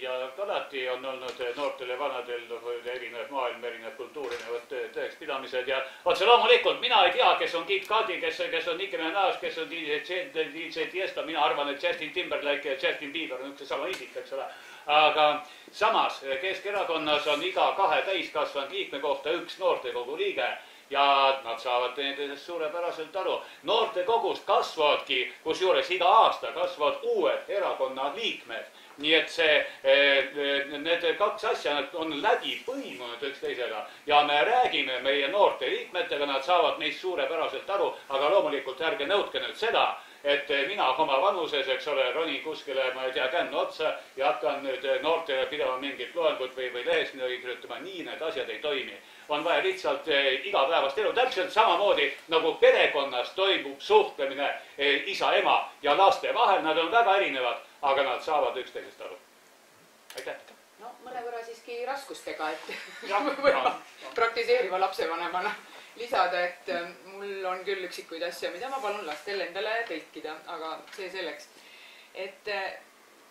Ja alati on olnud noortel ja vanadel erinev maailm, erinev kultuur, erinevad tõekspidamised ja otse loomulikult mina ei tea, kes on Kid Cudi, kes on Nicki Minaj, kes on DJ Tiesto, mina arvan, et Justin Timberlake ja Justin Bieber on üks sama isik, eks ole. Aga samas Keskerakonnas on iga 2 täiskasvanud liikme kohta 1 noortekogu liige ja nad saavad teineteisest suurepäraselt aru. Noortekogust kasvavadki, kusjuures iga aasta kasvavad uued erakonna liikmed. Nii et need kaks asja on läbi põimunud üksteisega ja me räägime meie noorte liikmetega, nad saavad meist suurepäraselt aru, aga loomulikult ärge nõudke nüüd seda, et mina oma vanuses, eks ole, ronin kuskile, ma ei tea, kännu otsa ja hakkan nüüd noortele pidama mingit loengut või lehest midagi kirjutama. Nii need asjad ei toimi. On vaja lihtsalt igapäevast elu. Täpselt samamoodi nagu perekonnas toimub suhtlemine isa-ema ja laste vahel. Nad on väga erinevad, aga nad saavad üksteisest aru. Aitäh! No mõnevõrra siiski raskustega, et praktiseeriva lapsevanemana lisada, et mul on küll üksikuid asju, mida ma palun lastel endale tõlkida, aga see selleks. Et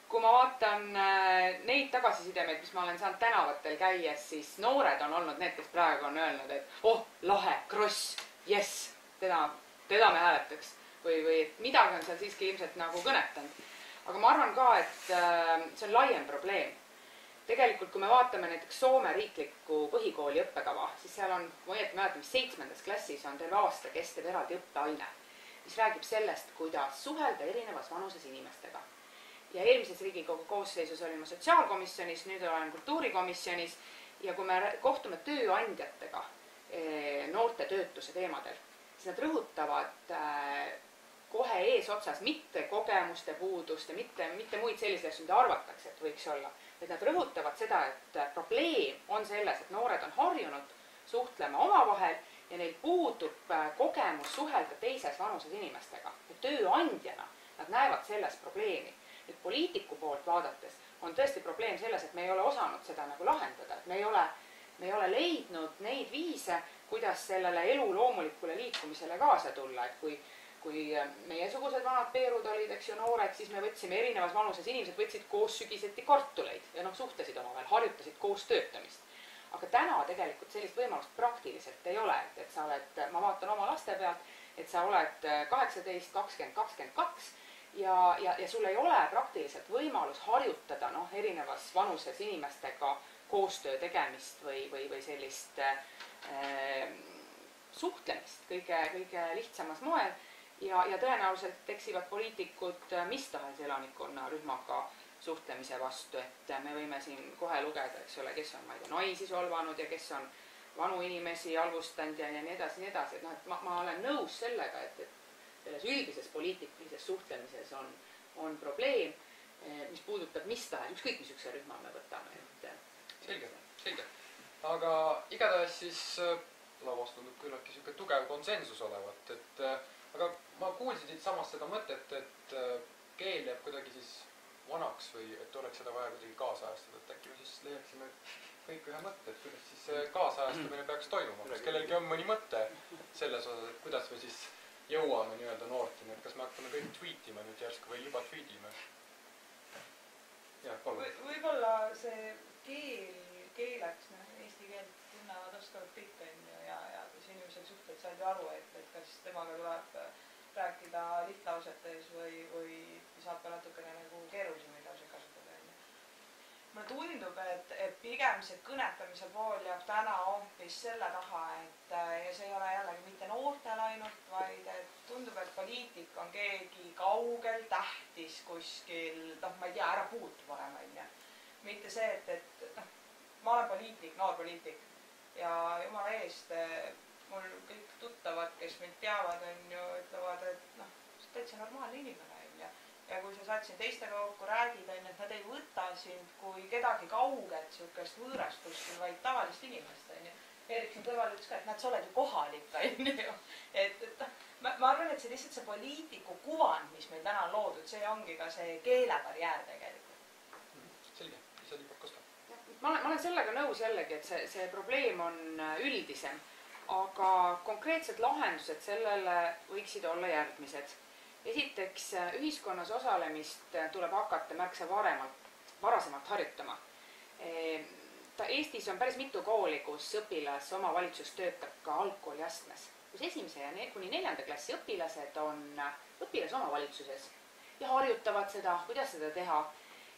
kui ma vaatan neid tagasisidemeid, mis ma olen saanud tänavatel käies, siis noored on olnud need, kes praegu on öelnud, et lahe, kross, jess, teda me hääletaks. Või et midagi on seal siiski ilmselt nagu kõnetanud. Aga ma arvan ka, et see on laiem probleem. Tegelikult, kui me vaatame näiteks Soome riiklikku põhikooli õppekava, siis seal on, ma õieti mäletan, 7. klassis on terve aasta kestev eraldi õppeaine, mis räägib sellest, kuidas suhelda erinevas vanuses inimestega. Ja eelmises Riigikogu koosseisus olin ma sotsiaalkomisjonis, nüüd olen kultuurikomisjonis ja kui me kohtume tööandjatega noorte töötuse teemadel, siis nad rõhutavad kohe eesotsas mitte kogemuste puudust ja mitte muid selliseid asju, mida arvatakse, et võiks olla. Et nad rõhutavad seda, et probleem on selles, et noored on harjunud suhtlema omavahel ja neil puudub kogemus suhelda teises vanuses inimestega. Ja tööandjana nad näevad selles probleemi. Nüüd poliitiku poolt vaadates on tõesti probleem selles, et me ei ole osanud seda nagu lahendada. Et me ei ole leidnud neid viise, kuidas sellele elu loomulikule liikumisele kaasa tulla. Et kui meiesugused vanad peerud olid, eks ju, noored, siis me võtsime erinevas vanuses inimesed võtsid koos sügiseti kartuleid ja suhtlesid omavahel, harjutasid koos töötamist. Aga täna tegelikult sellist võimalust praktiliselt ei ole, et sa oled, ma vaatan oma laste pealt, et sa oled 18, 20, 22 ja sul ei ole praktiliselt võimalus harjutada erinevas vanuses inimestega koostöö tegemist või sellist suhtlemist kõige lihtsamas moel. Ja tõenäoliselt eksivad poliitikud mis tahes elanikkonna rühmaga suhtlemise vastu, et me võime siin kohe lugeda, eks ole, kes on naisi solvanud ja kes on vanu inimesi halvustanud ja nii edasi. Et ma olen nõus sellega, et selles üldises poliitilises suhtlemises on probleem, mis puudutab mis tahes, ükskõik missuguse rühma me võtame. Selge. Aga igatahes siis lauast tundub küllaltki siuke tugev konsensus olevat, aga ma kuulsin siit samas seda mõtet, et keel jääb kuidagi siis vanaks või et oleks seda vaja kuidagi kaasajastada, et äkki me siis leiaksime kõik ühe mõtte, et kuidas siis see kaasajastamine peaks toimuma. Kas kellelgi on mõni mõte selles osas, et kuidas me siis jõuame nii-öelda noortini, et kas me hakkame kõik tweetima nüüd järsku või juba tweetime? Võib-olla see keeleks, eesti keelt tunnevad, oskavad kõik ja kui see inimesel suhtled, saad ju aru, et kas temaga tuleb rääkida lihtlausetes või saab ka natukene nagu keerulisemaid lauseid kasutada. Mulle tundub, et pigem see kõnetamise pool jääb täna hoopis selle taha, ja see ei ole jällegi mitte noortel ainult, vaid tundub, et poliitik on keegi kaugel, tähtis kuskil, ma ei tea, ära puutu parem, mitte see, et ma olen poliitik, noor poliitik ja jumala eest mul kõik tuttavad, kes mind teavad, ütlevad, et see on täitsa normaalne inimene. Ja kui sa saad siin teistega kokku räägid, et nad ei võta sind kui kedagi kauget, siukest võõrast kuskil, vaid tavalist inimest. Erik siin kõrval ütles ka, et sa oled ju kohalik. Ma arvan, et see lihtsalt see poliitiku kuvand, mis meil täna on loodud, see ongi ka see keelebarjäär tegelikult. Selge, ise liivad kosta. Ma olen sellega nõus jällegi, et see probleem on üldisem, aga konkreetsed lahendused sellele võiksid olla järgmised. Esiteks, ühiskonnas osalemist tuleb hakata märksa varasemalt harjutama. Eestis on päris mitu kooli, kus õpilas omavalitsus töötab ka algkooli astmes, kus 1. kuni 4. klassi õpilased on õpilas omavalitsuses ja harjutavad seda, kuidas seda teha.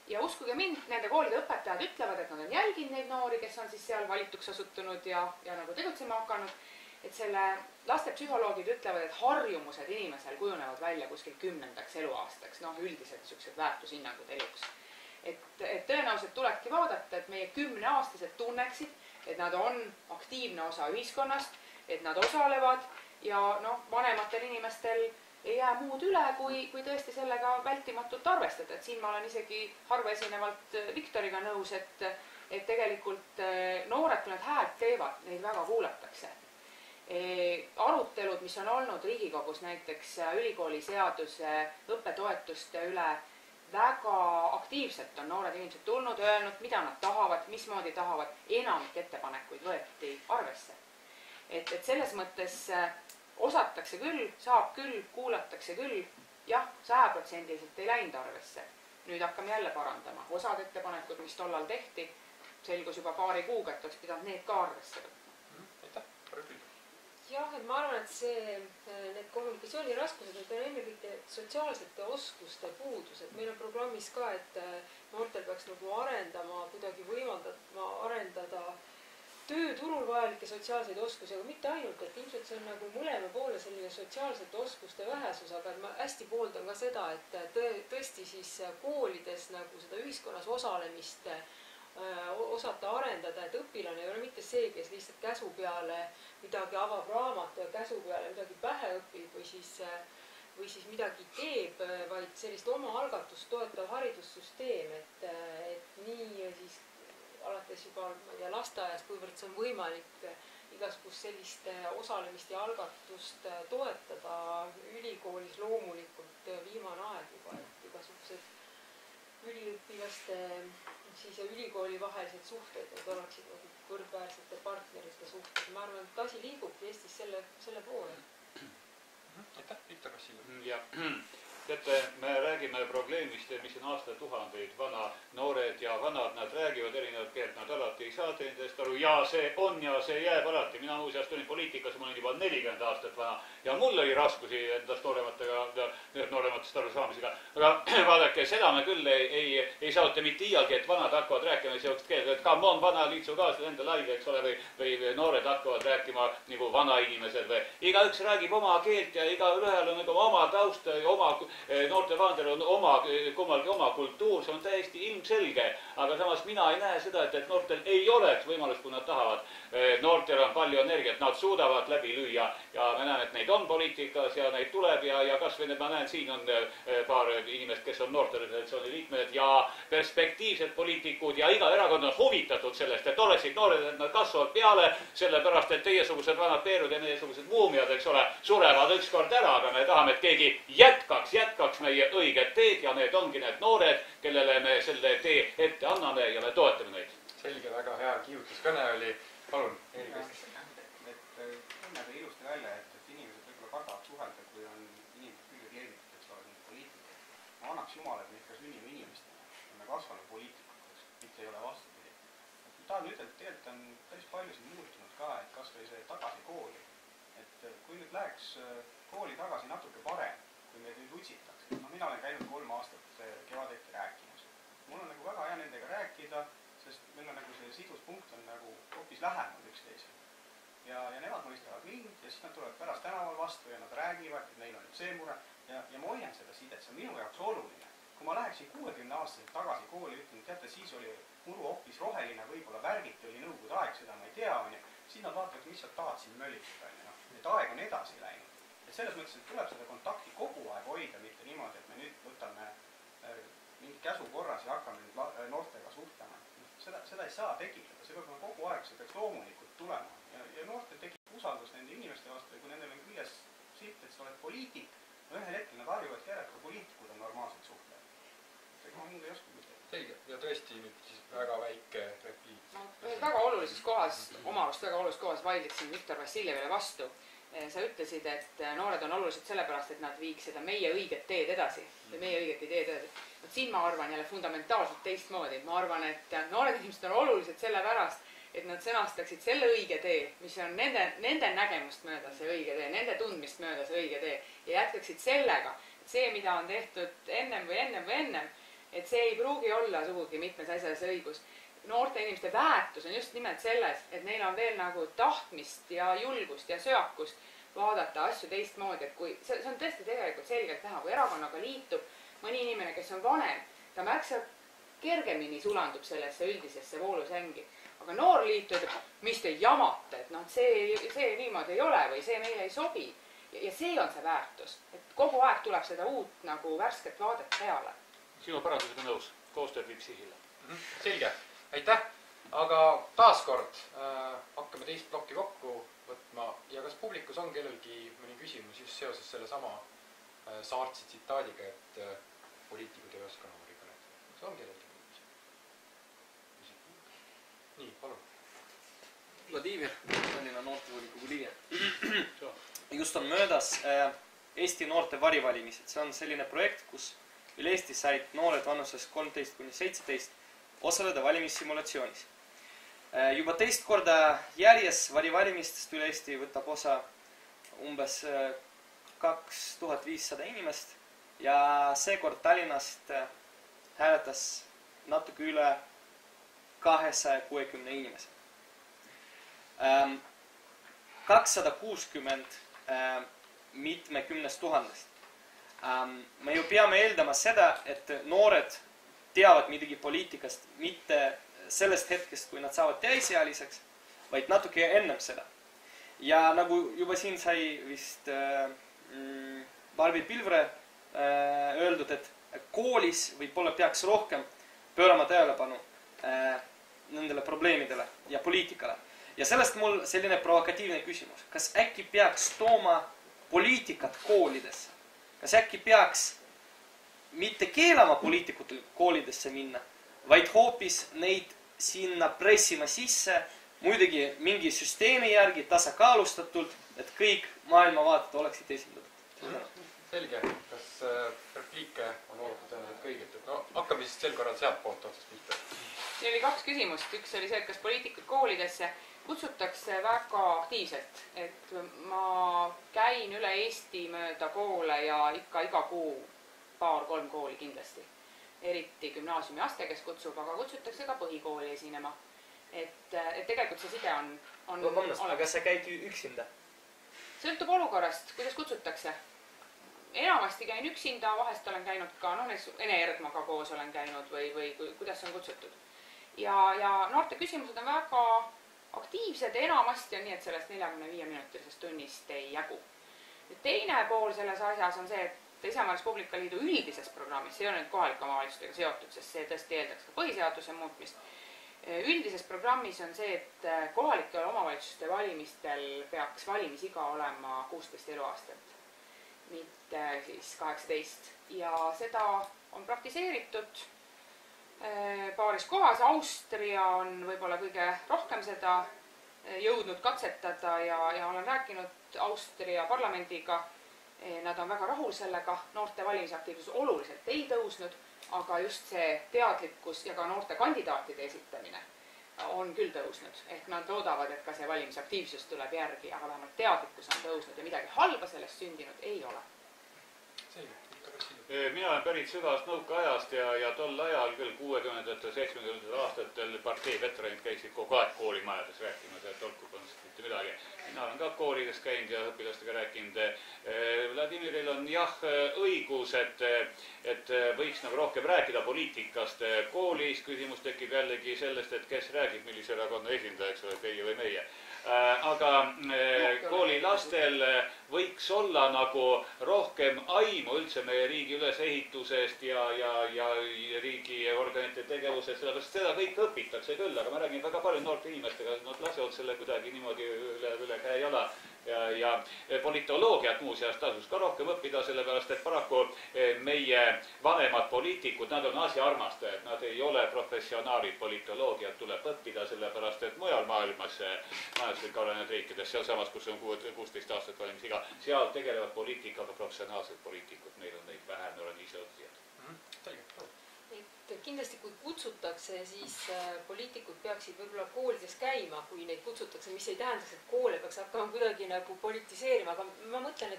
Ja uskuge mind, nende koolide õpetajad ütlevad, et nad on jälginud neid noori, kes on siis seal valituks asutunud ja nagu tegutsema hakanud. et selle lastepsühholoogid ütlevad, et harjumused inimesel kujunevad välja kuskil 10. eluaastaks, noh üldiselt niisugused väärtushinnangud eluks. Et tõenäoliselt tulebki vaadata, et meie 10-aastased tunneksid, et nad on aktiivne osa ühiskonnast, et nad osalevad ja noh, vanematel inimestel ei jää muud üle, kui tõesti sellega vältimatult arvestada. Et siin ma olen isegi harvaesinevalt Viktoriga nõus, et tegelikult noored, kui nad häält teevad, neid väga kuulatakse. Arutelud, mis on olnud Riigikogus näiteks ülikooliseaduse õppetoetuste üle, väga aktiivselt on noored inimesed tulnud, öelnud, mida nad tahavad, mismoodi tahavad, enamik ettepanekuid võeti arvesse. Et selles mõttes osatakse küll, saab küll, kuulatakse küll, jah, 100% ei läinud arvesse. Nüüd hakkame jälle parandama. Osad ettepanekud, mis tollal tehti, selgus juba paari kuuga, et oleks pidanud need ka arvesse võtma. Aitäh, Rõpil. Jah, et ma arvan, et need kommunikatsiooniraskused, need on ennekõike sotsiaalsete oskuste puudus, et meil on programmis ka, et noortel peaks nagu kuidagi võimaldama arendada tööturul vajalikke sotsiaalseid oskusi, aga mitte ainult, et ilmselt see on nagu mõlema poole selline sotsiaalsete oskuste vähesus, aga ma hästi pooldan ka seda, et tõesti siis koolides nagu seda ühiskonnas osalemist osata arendada, et õpilane ei ole mitte see, kes lihtsalt käsu peale midagi avab raamatu ja käsu peale midagi pähe õpib või siis midagi teeb, vaid sellist oma algatust toetav haridussüsteem, et nii siis alates juba, ma ei tea, lasteaias, kuivõrd see on võimalik igasugust sellist osalemist ja algatust toetada, ülikoolis loomulikult viimane aeg juba, et igasugused üliõpilaste siis ja ülikooli vahelised suhted, et oleksid nagu võrdväärsete partnerite suhted. Ma arvan, et asi liigubki Eestis selle poole. Aitäh, Viktor Vassiljev. Ja, teate, me räägime probleemist, mis on aastatuhandeid vana. Noored ja vanad, nad räägivad erinevat keelt, nad alati ei saa teineteist aru. Ja see on ja see jääb alati. Mina muuseas tulin poliitikas, ma olin juba 40 aastat vana ja mul oli raskusi endast noorematest arusaamisega. Aga vaadake, seda me küll ei saavute mitte iialgi, et vanad hakkavad rääkima sellist keelt, et come on, vana liitsu kaasa enda laivi, eks ole, või noored hakkavad rääkima nagu vana inimesed või igaüks räägib oma keelt ja igaühel on nagu oma taust, oma noorte vaandel on kummalgi oma kultuur, see on täiesti ilmselge, aga samas mina ei näe seda, et noortel ei oleks võimalust, kui nad tahavad. Noortel on palju energiat, nad suudavad läbi lüüa ja me näeme, et neid on poliitikas ja neid tuleb ja kas või ma näen, siin on paar inimest, kes on noorteorganisatsiooni liikmed ja perspektiivsed poliitikud ja iga erakond on huvitatud sellest, et oleksid noored, et nad kasvavad peale, sellepärast, et teiesugused vanad peerud ja meiesugused muumiad, eks ole, surevad ükskord ära, aga me tahame, et keegi jätkaks meie õiget teed ja need ongi need noored, kellele me selle tee ette anname ja me toetame neid. Selge, väga hea kiivutuskõne oli. Palun, Eeri Kristis. Tunneb ilusti välja, et inimesed võib-olla kardavad suhelda, kui on inimesed küll hirmitud, et sa oled poliitikud. Ma annaks Jumala, et me ikka sünnime inimestena ja me kasvame poliitikuteks, mitte ei ole vastupidi. Tahan ütelda, et tegelikult on päris palju siin muutunud ka, et kas või see tagasi kooli. Et kui nüüd läheks kooli tagasi natuke parem, kui meid nüüd utsitaks. Mina olen käinud 3 aastat kevadeti rääkimas. Mul on nagu väga hea nendega rääkida, sest meil on nagu see siduspunkt on nagu hoopis lähemal üksteisel. Ja nemad mõistavad mind ja siis nad tulevad pärast tänaval vastu ja nad räägivad, et neil on nüüd see mure. Ja ma hoian seda sidet, see on minu jaoks oluline. Kui ma läheksin 60-aastaselt tagasi kooli, ütlen, teate, siis oli muru hoopis roheline, võib-olla värgiti oli nõukogude aeg, seda ma ei tea, siis nad vaatavad, mis sa tahad siin möllitada. Et aeg on edasi läinud. Et selles mõttes, et tuleb seda kontakti kogu aeg hoida, mitte niimoodi, et me nüüd võtame mingi käsu korras ja hakkame nüüd noortega suhtlema. Seda ei saa tekitada, see peab kogu aeg, see peaks loomulikult tulema. Ja noortel tekib usaldus nende inimeste vastu ja kui nendel on küljes silt, et sa oled poliitik, ühel hetkel nad harjuvad järelt, ka poliitikud on normaalsed suhtlejad. See ma mulle ei oska mõtleda. Selge, ja tõesti nüüd siis väga väike repliik. Väga olulises kohas, oma arust väga olulises kohas vaidliksin Viktor Vassiljevile vastu. Sa ütlesid, et noored on olulised sellepärast, et nad viiks seda meie õiget teed edasi. Meie õiget ideed edasi. Siin ma arvan jälle fundamentaalselt teistmoodi. Ma arvan, et noored inimesed on olulised sellepärast, et nad sõnastaksid selle õige tee, mis on nende nägemust mööda see õige tee, nende tundmist mööda see õige tee ja jätkaksid sellega, et see, mida on tehtud ennem, et see ei pruugi olla sugugi mitmes asjas õigus. noorte inimeste väärtus on just nimelt selles, et neil on veel nagu tahtmist ja julgust ja söakust vaadata asju teistmoodi, et kui see on tõesti tegelikult selgelt näha, kui erakonnaga liitub mõni inimene, kes on vanem, ta märksa kergemini sulandub sellesse üldisesse voolusängi. Aga noor liitu ütleb, mis te jamate, et noh, see niimoodi ei ole või see meile ei sobi. Ja see on see väärtus, et kogu aeg tuleb seda uut nagu värsket vaadet peale. Sinu parandusega nõus, koostööd viib sihile. Selge, aitäh! Aga taaskord hakkame teist plokki kokku võtma ja kas publikus on kellelgi mõni küsimus just seoses selle sama Saartsi tsitaadiga, et poliitikud ei oska noori kõnetada. See on kellelgi küsimus? Nii, palun. Vladimir, Tallinna noortevolikogu liige. Just on möödas Eesti noorte varivalimised. See on selline projekt, kus üle Eesti said noored vanuses 13–17 osaleda valimissimulatsioonis. Juba teist korda järjes varivalimistest üle Eesti võtab osa umbes 2500 inimest ja seekord Tallinnast hääletas natuke üle 260 inimese. 260 mitmekümnest tuhandest. Me ju peame eeldama seda, et noored teavad midagi poliitikast mitte sellest hetkest, kui nad saavad täisealiseks, vaid natuke ennem seda. Ja nagu juba siin sai vist Barbi Pilvre öeldud, et koolis võib-olla peaks rohkem pöörama tähelepanu nendele probleemidele ja poliitikale. Ja sellest mul selline provokatiivne küsimus. Kas äkki peaks tooma poliitikat koolidesse? Kas äkki peaks mitte keelama poliitikutel koolidesse minna, vaid hoopis neid sinna pressima sisse, muidugi mingi süsteemi järgi tasakaalustatult, et kõik maailmavaated oleksid esindatud. Selge. Kas repliike on oodatud tõenäoliselt kõigilt? No hakkame siis sel korral sealt poolt otsast pihta. Siin oli 2 küsimust. Üks oli see, et kas poliitikud koolidesse kutsutakse väga aktiivselt, et ma käin üle Eesti mööda koole ja ikka iga kuu 2-3 kooli kindlasti. Eriti gümnaasiumi aste, kes kutsub, aga kutsutakse ka põhikooli esinema. Et tegelikult see side on Vabandust, aga sa käid üksinda? Sõltub olukorrast, kuidas kutsutakse. Enamasti käin üksinda, vahest olen käinud ka, Ene Erdmaga koos olen käinud või kuidas on kutsutud. Ja noorte küsimused on väga aktiivsed, enamasti on nii, et sellest 45-minutilisest tunnist ei jagu. Teine pool selles asjas on see, et Isamaa Res Publica Liidu üldises programmis, see on nüüd kohalike omavalitsustega seotud, sest see tõesti eeldaks ka põhiseaduse muutmist. Üldises programmis on see, et kohalike omavalitsuste valimistel peaks valimisiga olema 16 eluaastat, mitte siis 18. Ja seda on praktiseeritud paaris kohas. Austria on võib-olla kõige rohkem seda jõudnud katsetada ja olen rääkinud Austria parlamendiga. Nad on väga rahul sellega, noorte valimisaktiivsus oluliselt ei tõusnud, aga just see teadlikkus ja ka noorte kandidaatide esitamine on küll tõusnud. Ehk nad loodavad, et ka see valimisaktiivsus tuleb järgi, aga vähemalt teadlikkus on tõusnud ja midagi halba sellest sündinud ei ole. Selge. Mina olen pärit sügavast nõukaajast ja tol ajal küll 60. 70. aastatel partei veteranid käisid kogu aeg koolimajades rääkimas, et olgu põhimõtteliselt mitte midagi. Mina olen ka koolides käinud ja õpilastega rääkinud. Vladimiril on jah õigus, et võiks nagu rohkem rääkida poliitikast. Koolis küsimus tekib jällegi sellest, et kes räägib, millise erakonna esindajaks või teie või meie. Aga koolilastel võiks olla nagu rohkem aimu üldse meie riigi ülesehitusest ja riigiorganite tegevusest, sellepärast seda kõik õpitakse küll, aga ma räägin väga palju noorte inimestega, nad lasevad selle kuidagi niimoodi üle käe jala. Ja politoloogiat muuseas tasus ka rohkem õppida, sellepärast et paraku meie vanemad poliitikud, nad on asjaarmastajad, nad ei ole professionaalid, politoloogiat tuleb õppida, sellepärast et mujal maailmas majanduslik arenenud riikides, seal samas, kus on 16 aastat valimisiga, seal tegelevad poliitikaga professionaalsed poliitikud, meil on neid vähem, me oleme ise õppijad. Et kindlasti kui kutsutakse, siis poliitikud peaksid võib-olla koolides käima, kui neid kutsutakse, mis ei tähendaks, et koole peaks hakkama kuidagi nagu politiseerima, aga ma mõtlen,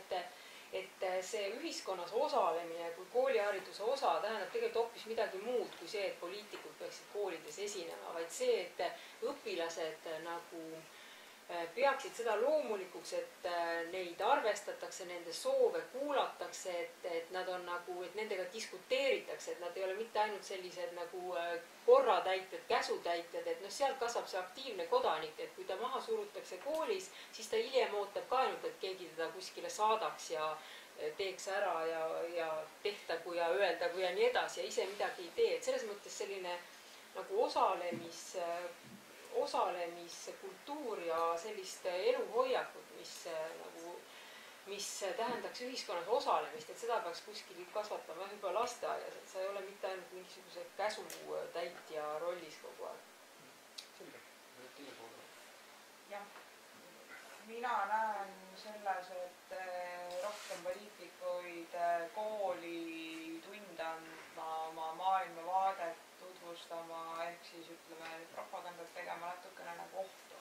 et see ühiskonnas osalemine kui koolihariduse osa tähendab tegelikult hoopis midagi muud kui see, et poliitikud peaksid koolides esinema, vaid see, et õpilased nagu peaksid seda loomulikuks, et neid arvestatakse, nende soove kuulatakse, et nad on nagu, et nendega diskuteeritakse, et nad ei ole mitte ainult sellised nagu korratäitjad, käsutäitjad, et noh, sealt kasvab see aktiivne kodanik, et kui ta maha surutakse koolis, siis ta hiljem ootab ka ainult, et keegi teda kuskile saadaks ja teeks ära ja tehtagu ja öeldagu ja nii edasi ja ise midagi ei tee, et selles mõttes selline nagu osalemiskultuur ja sellist eluhoiakut, mis tähendaks ühiskonnas osalemist, et seda peaks kuskil kasvatama juba lasteaias, et sa ei ole mitte ainult mingisuguse käsutäitja rollis kogu aeg. Selge. jah, mina näen selles, et rohkem poliitikuid kooli tunde andma, oma maailmavaadet tutvustama, ehk siis ütleme propagandat tegema natukene nagu ohtu.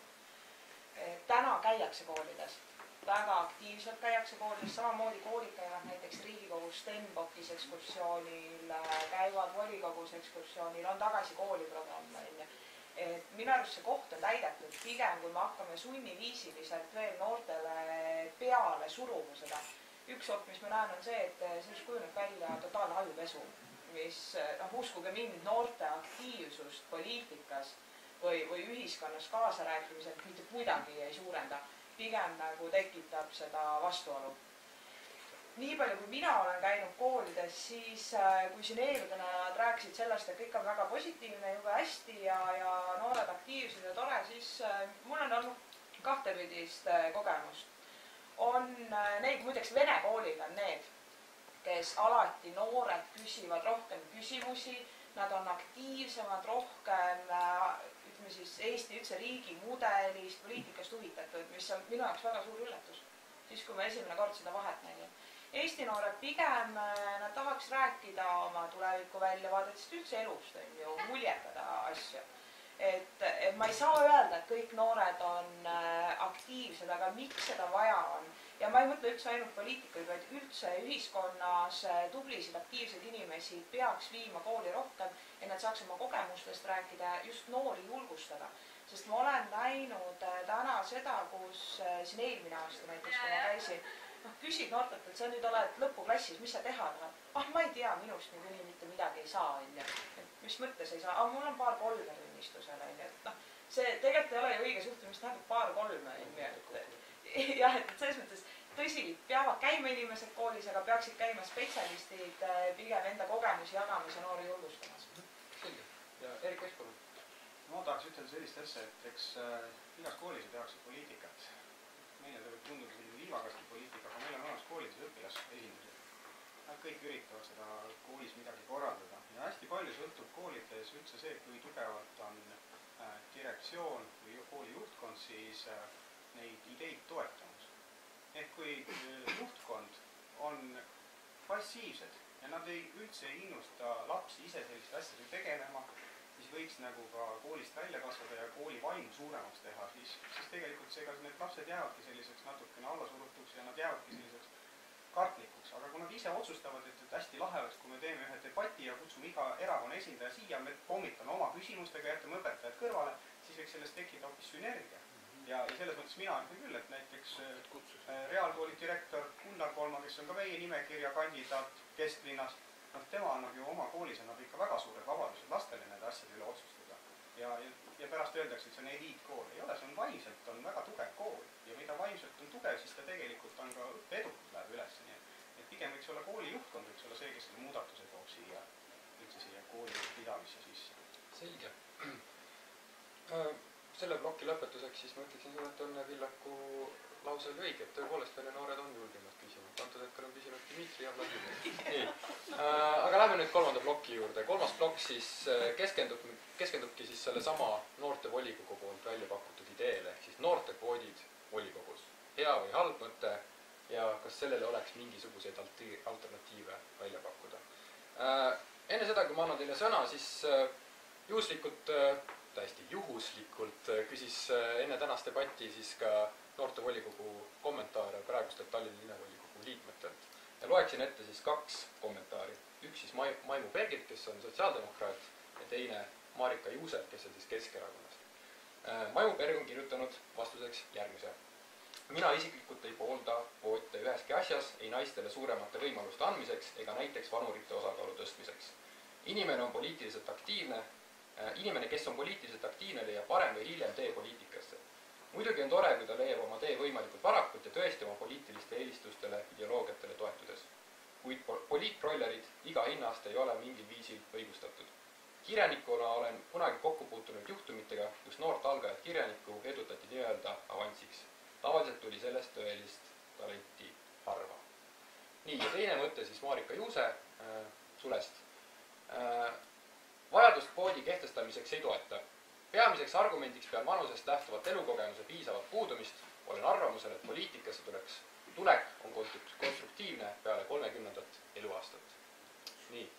Täna käiakse koolides, väga aktiivselt käiakse koolides, samamoodi koolid käivad näiteks Riigikogus Stenbockis ekskursioonil, käivad volikogus ekskursioonil, on tagasi kooliprogramm. Et minu arust see koht on täidetud, pigem kui me hakkame sunniviisiliselt veel noortele peale suruma seda. Üks hoop, mis ma näen, on see, et sellest kujuneb välja totaalne ajupesu, mis uskuge mind, noorte aktiivsust poliitikas või ühiskonnas kaasarääkimiselt mitte kuidagi ei suurenda, pigem nagu tekitab seda vastuolu. Nii palju, kui mina olen käinud koolides, siis kui siin eelkõnelejad rääkisid sellest, et kõik on väga positiivne, juba hästi ja noored aktiivsed ja tore, siis mul on olnud kahtepidist kogemust. On neid, muideks vene koolid on need, kes alati noored küsivad rohkem küsimusi, nad on aktiivsemad, rohkem ütleme siis Eesti üldse riigi mudelist, poliitikast huvitatud, mis on minu jaoks väga suur üllatus, siis kui ma esimene kord seda vahet nägin. Eesti noored pigem, nad tahaks rääkida oma tuleviku väljavaadetest üldse elust, on ju, muljetada asju. Et ma ei saa öelda, et kõik noored on aktiivsed, aga miks seda vaja on? Ja ma ei mõtle üldse ainult poliitikuid, vaid üldse ühiskonnas tublisid aktiivseid inimesi peaks viima kooli rohkem, et nad saaks oma kogemustest rääkida, just noori julgustada. Sest ma olen näinud täna seda, kus siin eelmine aasta näiteks, kui ma käisin, küsid noortelt, et sa nüüd oled lõpuklassis, mis sa teha tahad? Ma ei tea, minust niikuinii mitte midagi ei saa, on ju. Mis mõttes ei saa? Mul on paar kolme tunnistusel, on ju. See tegelikult ei ole ju õige suhtumist, näeb paar kolme, on ju. Jah, et selles mõttes tõsi, peavad käima inimesed koolis, aga peaksid käima spetsialistid pigem enda kogemusi jagamas ja noori julgustamas. Selge. Ja Erik Vespalun. Ma tahaks ütelda sellist asja, et eks igas koolis tehakse poliitikat. Meile võib tunduda selline liivakasti poliitika, aga meil on olemas koolides õpilasesindused. Nad kõik üritavad seda koolis midagi korraldada. Ja hästi palju sõltub koolides üldse see, kui tugevalt on direktsioon või kooli juhtkond siis neid ideid toetamas. Ehk kui juhtkond on passiivsed ja nad üldse ei innusta lapsi ise sellist asja tegelema, siis võiks nagu ka koolist välja kasvada ja kooli vaimu suuremaks teha, siis tegelikult seega need lapsed jäävadki selliseks natukene allasurutuks ja nad jäävadki selliseks kartlikuks. Aga kui nad ise otsustavad, et hästi lahe oleks, kui me teeme ühe debati ja kutsume iga erakonna esindaja siia, me pommitame oma küsimustega, jätame õpetajad kõrvale, siis võiks sellest tekkida hoopis sünergia. Ja selles mõttes mina ütlen küll, et näiteks reaalkooli direktor Gunnar Kolma, kes on ka meie nimekirja kandidaat kesklinnas, tema annab ju oma koolis annab ikka väga suured vabadused lastele nende asjade üle otsustada. Ja pärast öeldakse, et see on eliitkool. Ei ole, see on vaimselt on väga tugev kool. Ja mida vaimselt on tugev, siis ta tegelikult on ka õppeedukus läheb üles. Et pigem võiks olla kooli juhtkond, võiks olla see, kes selle muudatuse toob siia, üldse siia kooli pidamisse sisse. Selge. Selle ploki lõpetuseks siis ma ütleksin seda, et Õnne Villaku lause oli õige, et tõepoolest vene noored on julgemad küsinud. Antud hetkel on küsinud Dmitri ja Vladimir. Aga lähme nüüd kolmanda ploki juurde. Kolmas plokk siis keskendubki siis selle sama noorte volikogu poolt välja pakutud ideele, ehk siis noorte kvoodid volikogus. Hea või halb mõte ja kas sellele oleks mingisuguseid alternatiive välja pakkuda. Enne seda, kui ma annan teile sõna, siis juhuslikult, täiesti juhuslikult küsis enne tänast debatti siis ka noortevolikogu kommentaare praegustelt Tallinna linnavolikogu liikmetelt. Ja loeksin ette siis 2 kommentaari. Üks siis Maimu Bergilt, kes on sotsiaaldemokraat, ja teine Marika Juuselt, kes on siis Keskerakonnast. Maimu Berg on kirjutanud vastuseks järgmise. Mina isiklikult ei poolda kvoote üheski asjas, ei naistele suuremate võimaluste andmiseks ega näiteks vanurite osakaalu tõstmiseks. Inimene, kes on poliitiliselt aktiivne, leiab varem või hiljem tee poliitikasse. Muidugi on tore, kui ta leiab oma tee võimalikult varakult ja tõesti oma poliitiliste eelistustele, ideoloogiatele toetudes. Kuid poliitrollerid iga hinnast ei ole mingil viisil õigustatud. Kirjanikuna olen kunagi kokku puutunud juhtumitega, kus noort algajat kirjanikku edutati nii-öelda avansiks. Tavaliselt tuli sellest tõelist talenti harva. Nii, ja teine mõte siis Marika Juuse sulest. Vajadust kvoodi kehtestamiseks ei toeta. Peamiseks argumendiks pean vanusest lähtuvat elukogemuse piisavat puudumist. Olen arvamusel, et poliitikasse tulek on konstruktiivne peale 30. eluaastat. Nii.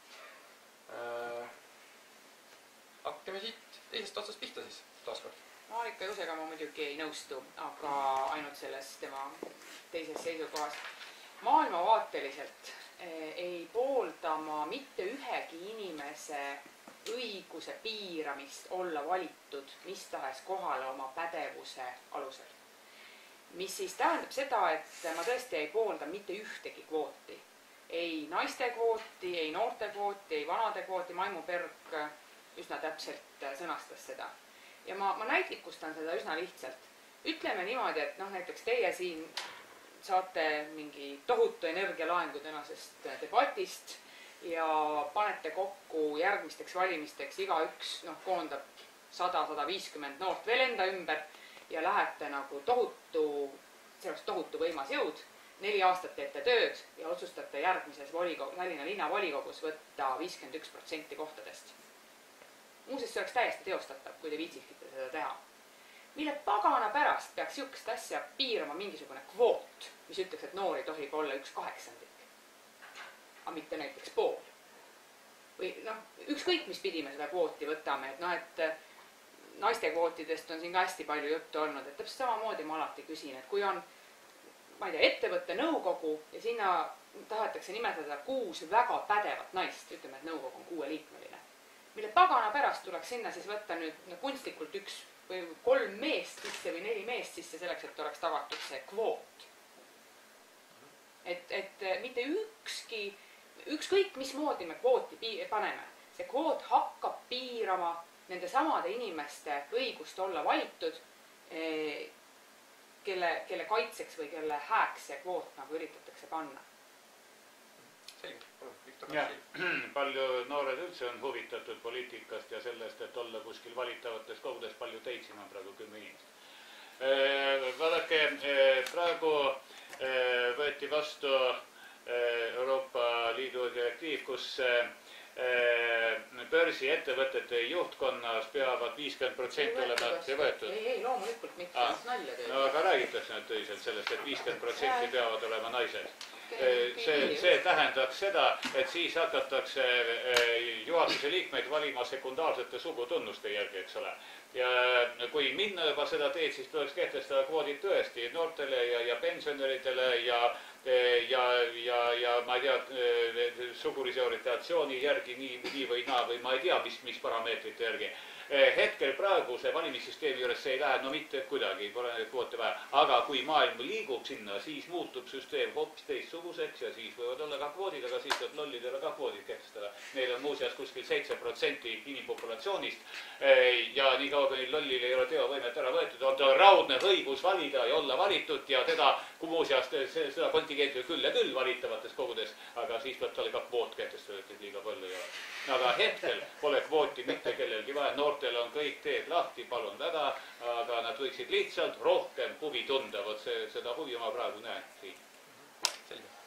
Hakkame siit teisest otsast pihta siis taaskord. Marika Juusega ma muidugi ei nõustu, aga ainult selles tema teises seisukohas. Maailmavaateliselt ei poolda ma mitte ühegi inimese õiguse piiramist olla valitud mis tahes kohale oma pädevuse alusel. Mis siis tähendab seda, et ma tõesti ei poolda mitte ühtegi kvooti. Ei naiste kvooti, ei noorte kvooti, ei vanade kvooti. Maimu Berg üsna täpselt sõnastas seda. Ja ma näitlikustan seda üsna lihtsalt. Ütleme niimoodi, et näiteks teie siin saate mingi tohutu energialaengu tänasest debatist ja panete kokku järgmisteks valimisteks igaüks koondab 100-150 noort veel enda ümber ja lähete nagu tohutu võimas jõud, 4 aastat teete tööd ja otsustate järgmises Tallinna linnavolikogus võtta 51% kohtadest. Muuseas, see oleks täiesti teostatav, kui te viitsikite seda teha. Mille pagana pärast peaks sihukest asja piirama mingisugune kvoot, mis ütleks, et noori tohib olla 1/8, aga mitte näiteks pool. Või ükskõik, mis pidi me seda kvooti võtame, et naiste kvootidest on siin ka hästi palju juttu olnud, et täpselt samamoodi ma alati küsin, et kui on, ma ei tea, ettevõtte nõukogu ja sinna tahetakse nimetada 6 väga pädevat naist, ütleme, et nõukogu on 6-liikmeline. Mille pagana pärast tuleks sinna siis võtta nüüd kunstlikult 1 või 3 meest sisse või 4 meest sisse selleks, et oleks tagatud see kvoot. Et mitte ükskõik mismoodi me kvooti paneme, see kvoot hakkab piirama nende samade inimeste õigust olla valitud, kelle kaitseks või kelle hääks see kvoot nagu üritatakse panna. Ja, palju noored üldse on huvitatud poliitikast ja sellest, et olla kuskil valitavates kogudes, palju teid siin on praegu 10 inimest. Vaadake, praegu võeti vastu Euroopa Liidu direktiiv, kus börsiettevõtete juhtkonnas peavad 50% olema võetud. Ei, loomulikult mitte, nalja teed. No aga räägitakse nüüd tõsiselt sellest, et 50% peavad olema naised. See tähendaks seda, et siis hakatakse juhatuse liikmeid valima sekundaarsete sugutunnuste järgi, eks ole. Ja kui minna juba seda teed, siis tuleks kehtestada kvoodid tõesti noortele ja pensionäridele ja ma ei tea, sugulise orientatsiooni järgi nii või naa või ma ei tea, mis parameetrite järgi. Hetkel praeguse valimissüsteemi juures see ei lähe mitte kuidagi, pole neid kvoote vaja. Aga kui maailm liigub sinna, siis muutub süsteem hoopis teistsuguseks ja siis võivad olla ka kvoodid, aga siis tuleb lollidele ka kvoodid kehtestada. Neil on muuseas kuskil 7% inimpopulatsioonist ja nii kaua, kui lollil ei ole teovõimet ära võetud, on ta raudne õigus valida ja olla valitud ja teda muuseas seda kontingenti küll ja küll valitavates kogudes, aga siis peab talle ka kvoot kehtestatud, et liiga palju ei ole. Aga hetkel pole kvooti mitte kellelgi vaja, noortel on kõik teed lahti, palun väga, aga nad võiksid lihtsalt rohkem huvi tunda, vot seda huvi ma praegu näen siin.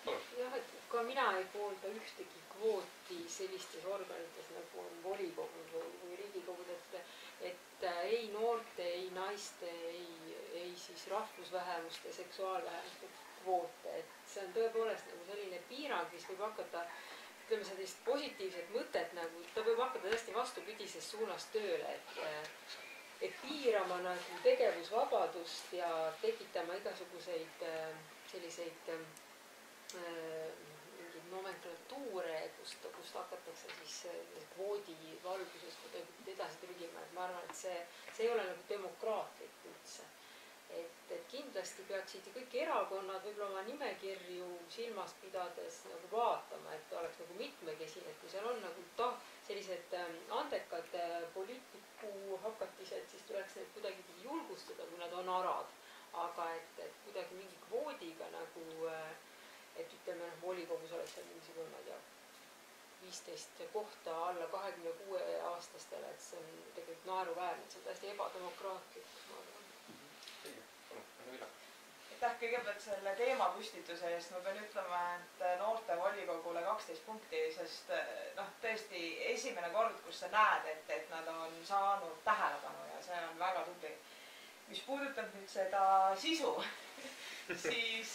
Jah, et ka mina ei poolda ühtegi kvooti sellistes organites nagu on volikogud või riigikogud, et ei noorte, ei naiste, ei siis rahvusvähemuste, seksuaalvähemuste kvoote, et see on tõepoolest nagu selline piirang, mis võib hakata ütleme sellist positiivset mõtet nagu, ta võib hakata tõesti vastupidises suunas tööle, et piirama nagu tegevusvabadust ja tekitama igasuguseid selliseid hakata siis kvoodi valguses kuidagi edasi trügima, et ma arvan, et see ei ole nagu demokraatlik üldse. Et kindlasti peaksid kõik erakonnad võib-olla oma nimekirju silmas pidades nagu vaatama, et oleks nagu mitmekesine, et kui seal on nagu sellised andekad poliitiku hakatised, siis tuleks neid kuidagi julgustada, kui nad on arad. Aga et kuidagi mingi kvoodiga nagu, et ütleme, volikogus oleks seal mingisugune, ma ei tea, 15 kohta alla 26 aastastele, et see on tegelikult naeruväärne, see on täiesti ebademokraatlik, ma arvan. Aitäh kõigepealt selle teemapüstituse eest. Ma pean ütlema, et noorte volikogule 12 punkti, sest tõesti esimene kord, kus sa näed, et nad on saanud tähelepanu ja see on väga tubli. Mis puudutab nüüd seda sisu, siis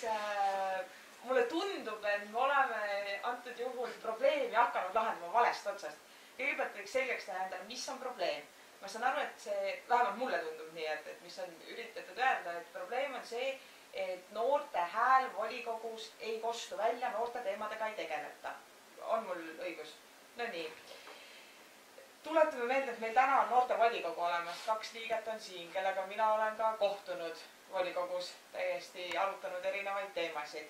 mulle tundub, et me oleme antud juhul probleemi hakanud lahendama valest otsast. Kõigepealt võiks selgeks teha endale, mis on probleem. Ma saan aru, et see, vähemalt mulle tundub nii, et mis on üritatud öelda, et probleem on see, et noorte hääl volikogus ei kostu välja, noorte teemadega ei tegeleta. On mul õigus? No nii. Tuletame meelde, et meil täna on noorte volikogu olemas. 2 liiget on siin, kellega mina olen ka kohtunud volikogus, täiesti arutanud erinevaid teemasid.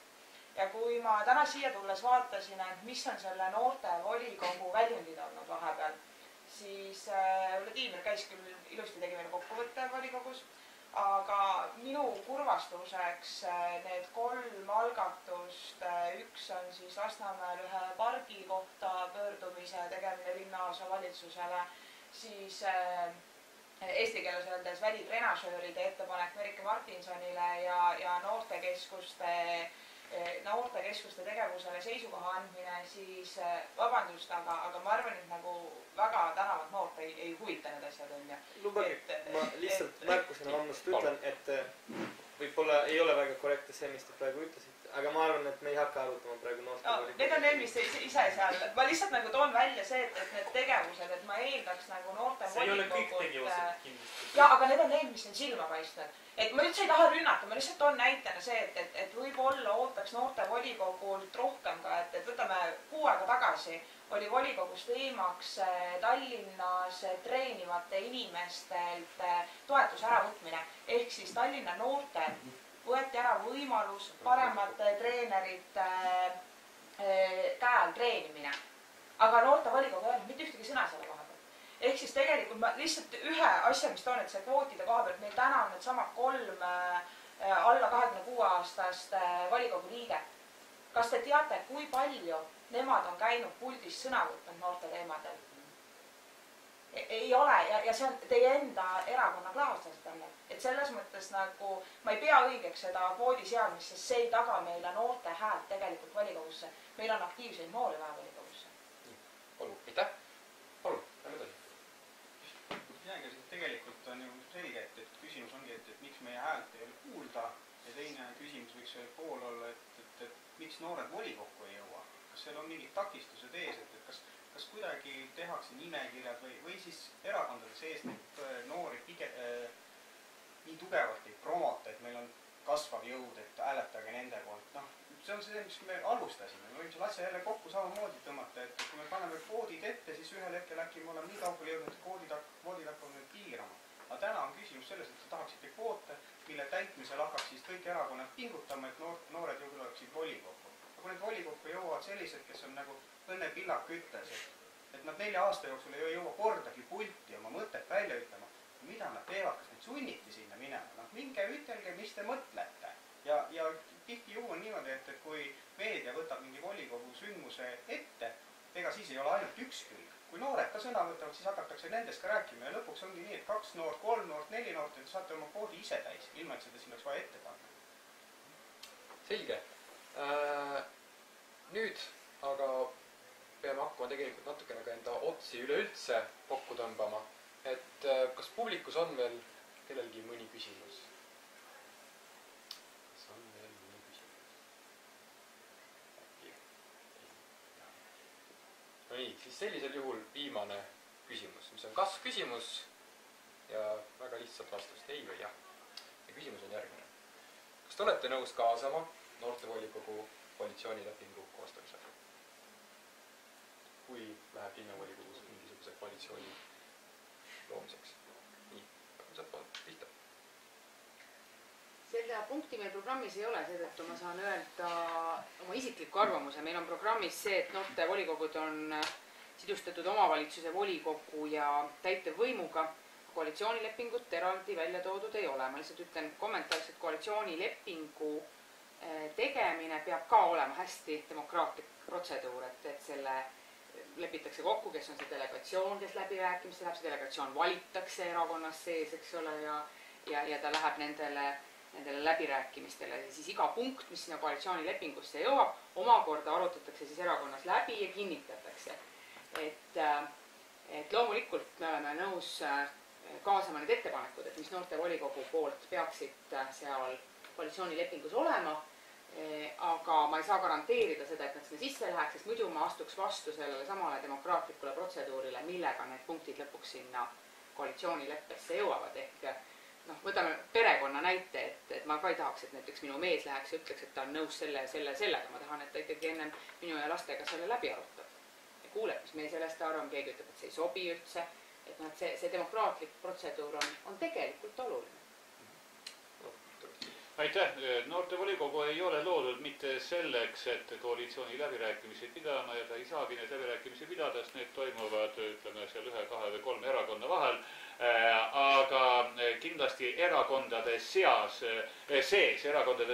Ja kui ma täna siia tulles vaatasin, et mis on selle noorte volikogu väljundid olnud vahepeal, siis Vladimir käis küll ilusti, tegi meile kokkuvõtte volikogus, aga minu kurvastuseks need 3 algatust, üks on siis Lasnamäel ühe pargi kohta pöördumise tegemine linnaosa valitsusele, siis eesti keeles öeldes välitrenažööride ettepanek Merike Martinsonile ja noortekeskuste tegevusele seisukoha andmine, siis vabandust, aga ma arvan, et nagu väga tänavat noort ei huvita need asjad on ja. Lubage, ma lihtsalt märkusena ammust ütlen, et võib-olla ei ole väga korrektne see, mis te praegu ütlesite, aga ma arvan, et me ei hakka arutama praegu noorte. Need on need, mis ise seal, ma lihtsalt nagu toon välja see, et need tegevused, et ma eeldaks nagu noorte see ei ole kõik tegevused kindlasti. Ja, aga need on need, mis on silma paistnud. Et ma üldse ei taha rünnata, ma lihtsalt toon näitena see, et võib-olla ootaks noorte volikogult rohkem ka, et võtame 6 aega tagasi oli volikogus teemaks Tallinnas treenivate inimestelt toetuse äravõtmine. Ehk siis Tallinna noortel võeti ära võimalus paremate treenerite käe all treenimine. Aga noorte volikogu ei olnud mitte ühtegi sõna selle koha peal. Ehk siis tegelikult ma lihtsalt ühe asja, mis toon, et see kvootide koha peal, meil täna on need samad 3 alla 26 aastast volikogu liiget. Kas te teate, kui palju nemad on käinud puldis sõna võtnud noorte teemadel? Ei ole ja see on teie enda erakonna klaaslased on. Et selles mõttes nagu ma ei pea õigeks seda kvoodi seadmist, sest see ei taga meile noorte häält tegelikult volikogusse. Meil on aktiivseid noori vaja volikogusse. Palun, aitäh. Palun, lähme edasi. Tegelikult on ju selge, et küsimus ongi, et miks meie häält ei ole kuulda ja teine küsimus võiks pool olla, et miks noored volikokku ei jõua. Kas seal on mingid takistused ees, et kas kuidagi tehakse nimekirjad või siis erakondade sees neid noori nii tugevalt ei promota, et meil on kasvav jõud, et hääletage nende poolt. See on see, mis me alustasime. Me võime selle asja jälle kokku samamoodi tõmmata, et kui me paneme kvoodid ette, siis ühel hetkel äkki me oleme nii kaugele jõudnud, et kvoodid hakkavad nüüd piirama. Aga täna on küsimus selles, et te tahaksite kvoote, mille täitmisel hakkaks siis kõik erakonnad pingutama, et noored juhul oleksid volikokku. Aga kui need volikokku jõuavad sellised, kes on nagu Õnne Pillak ütles, et nad 4 aasta jooksul ei jõua kordagi pulti oma mõtet välja ütlema, mida nad teevad, kas neid sunniti sinna minema. Minge ütelge, mis te mõtlete. Ja tihti ju on niimoodi, et kui meedia võtab mingi volikogu sündmuse ette, ega siis ei ole ainult üks külg. Kui noored ka sõna võtavad, siis hakatakse nendest ka rääkima ja lõpuks ongi nii, et 2 noort, 3 noort, 4 noort, et saate oma koodi ise täis, ilma et seda siin oleks vaja ette panna. Selge. Nüüd aga peame hakkama tegelikult natukene ka enda otsi üleüldse kokku tõmbama. Et kas publikus on veel kellelgi mõni küsimus? No nii, siis sellisel juhul viimane küsimus, mis on kas küsimus ja väga lihtsalt vastust, ei või jah. Ja küsimus on järgmine. Kas te olete nõus kaasama noortevolikogu koalitsioonilepingu koostamisel? kui läheb linnavolikogus mingisuguse koalitsiooni loomiseks. Nii, saab pihta. Seda punkti meil programmis ei ole, seetõttu ma saan öelda oma isikliku arvamuse. Meil on programmis see, et noorte volikogud on sidustatud omavalitsuse volikogu ja täitevvõimuga. Koalitsioonilepingut eraldi välja toodud ei ole. Ma lihtsalt ütlen kommentaariks, et koalitsioonilepingu tegemine peab ka olema hästi demokraatlik protseduur, et selle lepitakse kokku, kes on see delegatsioon, kes läbirääkimiste läheb, see delegatsioon valitakse erakonnas sees, eks ole, ja ta läheb nendele läbirääkimistele. Ja siis iga punkt, mis sinna koalitsioonilepingusse jõuab, omakorda arutatakse siis erakonnas läbi ja kinnitatakse. Et loomulikult me oleme nõus kaasama need ettepanekud, et mis noorte volikogu poolt peaksid seal koalitsioonilepingus olema, aga ma ei saa garanteerida seda, et nad sinna sisse läheks, sest muidu ma astuks vastu sellele samale demokraatlikule protseduurile, millega need punktid lõpuks sinna koalitsioonileppesse jõuavad. Ehk võtame perekonna näite, et ma ka ei tahaks, et näiteks minu mees läheks ja ütleks, et ta on nõus sellega. Ma tahan, et ta ikkagi ennem minu ja lastega selle läbi arutab. Ja kuuleb, mis meie sellest arvame, keegi ütleb, et see ei sobi üldse. Et see demokraatlik protseduur on tegelikult oluline. Aitäh! Noorte volikogu ei ole loodud mitte selleks, et koalitsiooni läbirääkimisi pidama ja ta ei saagi neid läbirääkimisi pidada, sest need toimuvad, ütleme, seal 1, 2 või 3 erakonna vahel. Aga kindlasti erakondade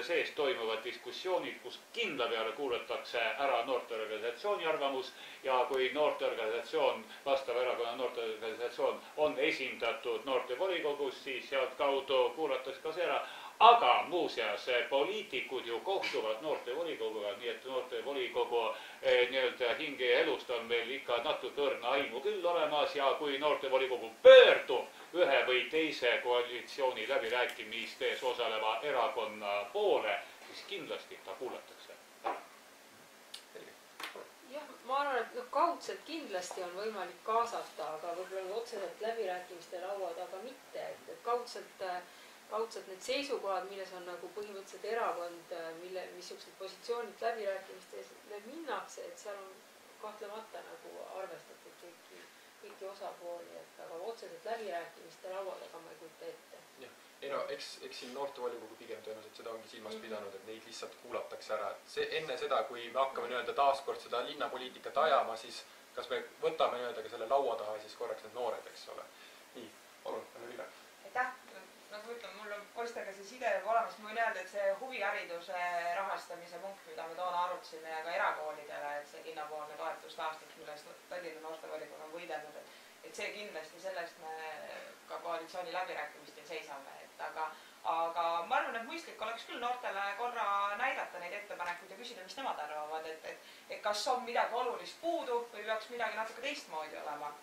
sees toimuvad diskussioonid, kus kindla peale kuulatakse ära noorteorganisatsiooni arvamus ja kui noorteorganisatsioon, vastava erakonna noorteorganisatsioon on esindatud noorte volikogus, siis sealt kaudu kuulatakse ka see ära. Aga muuseas, poliitikud ju kohtuvad noorte volikoguga, nii et noorte volikogu hinge ja elust on meil ikka natuke õrna aimu küll olemas ja kui noorte volikogu pöördub ühe või teise koalitsiooni läbirääkimistes osaleva erakonna poole, siis kindlasti ta kuulatakse. Jah, ma arvan, et kaudselt kindlasti on võimalik kaasata, aga võib-olla otseselt läbirääkimiste laua taga mitte, et kaudselt need seisukohad, milles on nagu põhimõtteliselt erakond, missugused positsioonid läbirääkimistes minnakse, et seal on kahtlemata nagu arvestatud kõiki osapooli, aga otseselt läbirääkimiste lauadega ma ei kujuta ette. Eks siin noortevolikogu pigem tõenäoliselt seda ongi silmas pidanud, et neid lihtsalt kuulatakse ära. Enne seda, kui me hakkame taaskord seda linnapoliitikat ajama, siis kas me võtame ka selle laua taha ja siis korraks need noored, eks ole. Nii, palun, Ülle. Aitäh! Nagu ütlen, mul on poistega see side juba olemas. Ma võin öelda, et see huvihariduse rahastamise punkt, mida me toona arutasime ja ka erakoolidele, et see linnapoolne toetust aastaks, millest Tallinna noortevolikogu on võidelnud, et see kindlasti sellest me ka koalitsiooni läbirääkimistel seisame. Aga ma arvan, et mõistlik oleks küll noortele korra näidata neid ettepanekuid ja küsida, mis nemad arvavad, et kas on midagi olulist puudu või peaks midagi natuke teistmoodi olema.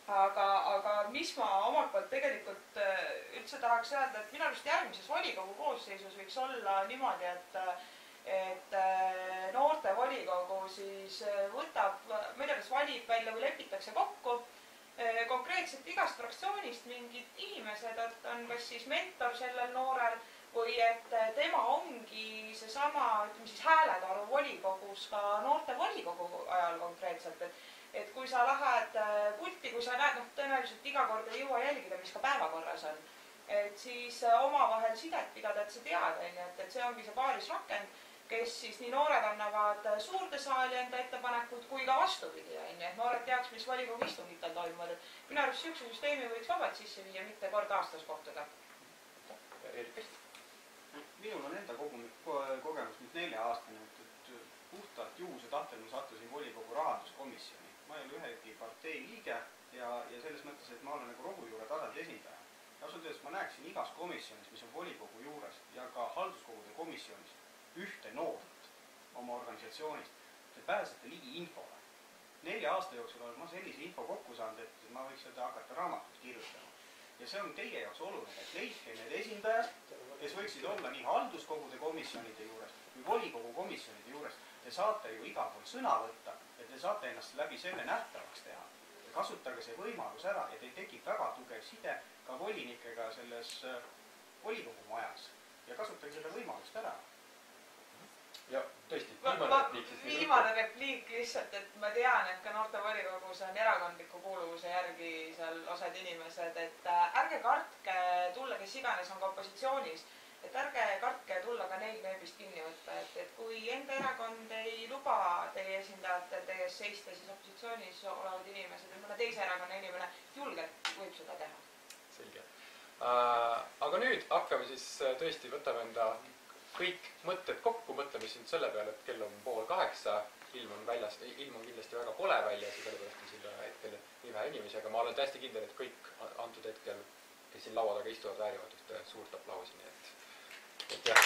Aga mis ma omalt poolt tegelikult üldse tahaks öelda, et minu arust järgmises volikogu koosseisus võiks olla niimoodi, et noorte volikogu siis võtab, ma ei tea, kas valib välja või lepitakse kokku konkreetselt igast fraktsioonist mingid inimesed, et on kas siis mentor sellel noorel või et tema ongi seesama, ütleme siis hääletaru volikogus ka noorte volikogu ajal konkreetselt, et kui sa lähed pulti, kui sa näed, tõenäoliselt iga kord ei jõua jälgida, mis ka päevakorras on, et siis omavahel sidet pidada, et sa tead, et see ongi see paarisrakend, kes siis nii noored annavad suurde saali enda ettepanekud kui ka vastupidi, et noored teaks, mis volikogu istungitel toimuvad. Minu arust sihukese süsteemi võiks vabalt sisse viia, mitte kord aastas kohtuda. Minul on enda kogemus nüüd 4-aastane, et puhtalt juhuse tahtel ma sattusin volikogu rahanduskomisjoni. Ma ei ole ühegi partei liige ja selles mõttes, et ma olen nagu rohujuure tasandi esindaja. Ausalt öeldes ma näeksin igas komisjonis, mis on volikogu juures ja ka halduskogude komisjonis ühte noort oma organisatsioonist. Te pääsete ligi infole. 4 aasta jooksul olen ma sellise info kokku saanud, et ma võiks seda hakata raamatut kirjutama. Ja see on teie jaoks oluline, et leidke need esindajad, kes võiksid olla nii halduskogude komisjonide juures või volikogu komisjonide juures. Te saate ju igal pool sõna võtta ja te saate ennast läbi selle nähtavaks teha. Kasutage see võimalus ära ja teil tekib väga tugev side ka volinikega selles volikogu majas ja kasutage seda võimalust ära. ja tõesti, viimane repliik lihtsalt, et ma tean, et ka noortevolikogus on erakondliku kuuluvuse järgi seal osad inimesed, et ärge kartke tulla, kes iganes on ka opositsioonis, et ärge kartke tulla ka neil nööbist kinni võtta, et kui enda erakond ei luba teie esindajatel teie ees seista, siis opositsioonis olevad inimesed või mõne teise erakonna inimene julgelt võib seda teha. Selge. Aga nüüd hakkame siis tõesti, võtame enda kõik mõtted kokku, mõtleme siin selle peale, et kell on 7:30, ilm on väljas, ilm on kindlasti väga kole väljas ja sellepärast on siin hetkel nii vähe inimesi, aga ma olen täiesti kindel, et kõik antud hetkel, kes siin laua taga istuvad, väärivad ühte suurt aplausi, nii et jah.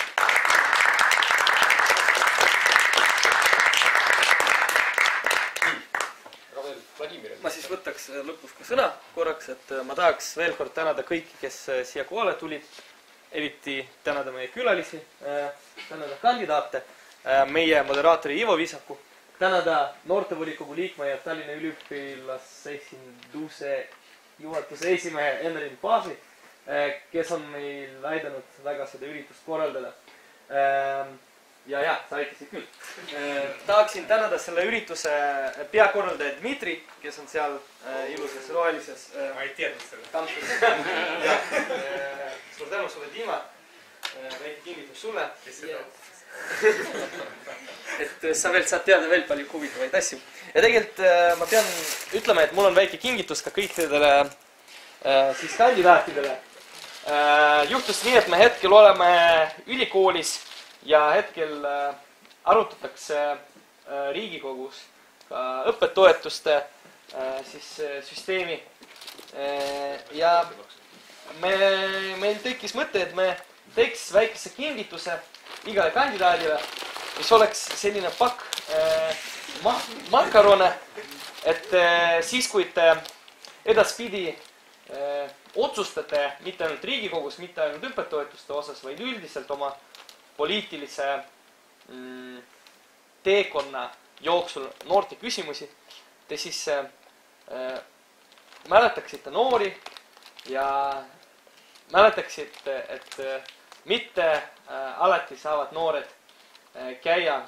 Aga veel Vladimir. Ma siis võtaks lõpus ka sõna korraks, et ma tahaks veel kord tänada kõiki, kes siia kohale tulid. Eriti tänada meie külalisi, tänada kandidaate, meie moderaatori Ivo Viisaku, tänada noortevolikogu liikme ja Tallinna üliõpilasesinduse juhatuse esimehe Enelin Paasi, kes on meil aidanud väga seda üritust korraldada. Ja, sa aitasid küll. Tahaksin tänada selle ürituse peakorraldaja Dmitri, kes on seal ilusas rohelises ma ei teadnud selle. kampus. Suur tänu sulle, Dima. Väike kingitus sulle. Et sa veel saad teada veel palju huvitavaid asju. Ja tegelikult ma pean ütlema, et mul on väike kingitus ka kõikidele siis kandidaatidele. Juhtus nii, et me hetkel oleme ülikoolis ja hetkel arutatakse Riigikogus ka õppetoetuste siis süsteemi. Ja meil tekkis mõte, et me teeks väikese kingituse igale kandidaadile, mis oleks selline pakk makarone, et siis, kui te edaspidi otsustate mitte ainult Riigikogus, mitte ainult õppetoetuste osas, vaid üldiselt oma poliitilise teekonna jooksul noorte küsimusi, te siis mäletaksite noori ja mäletaksite, et mitte alati saavad noored käia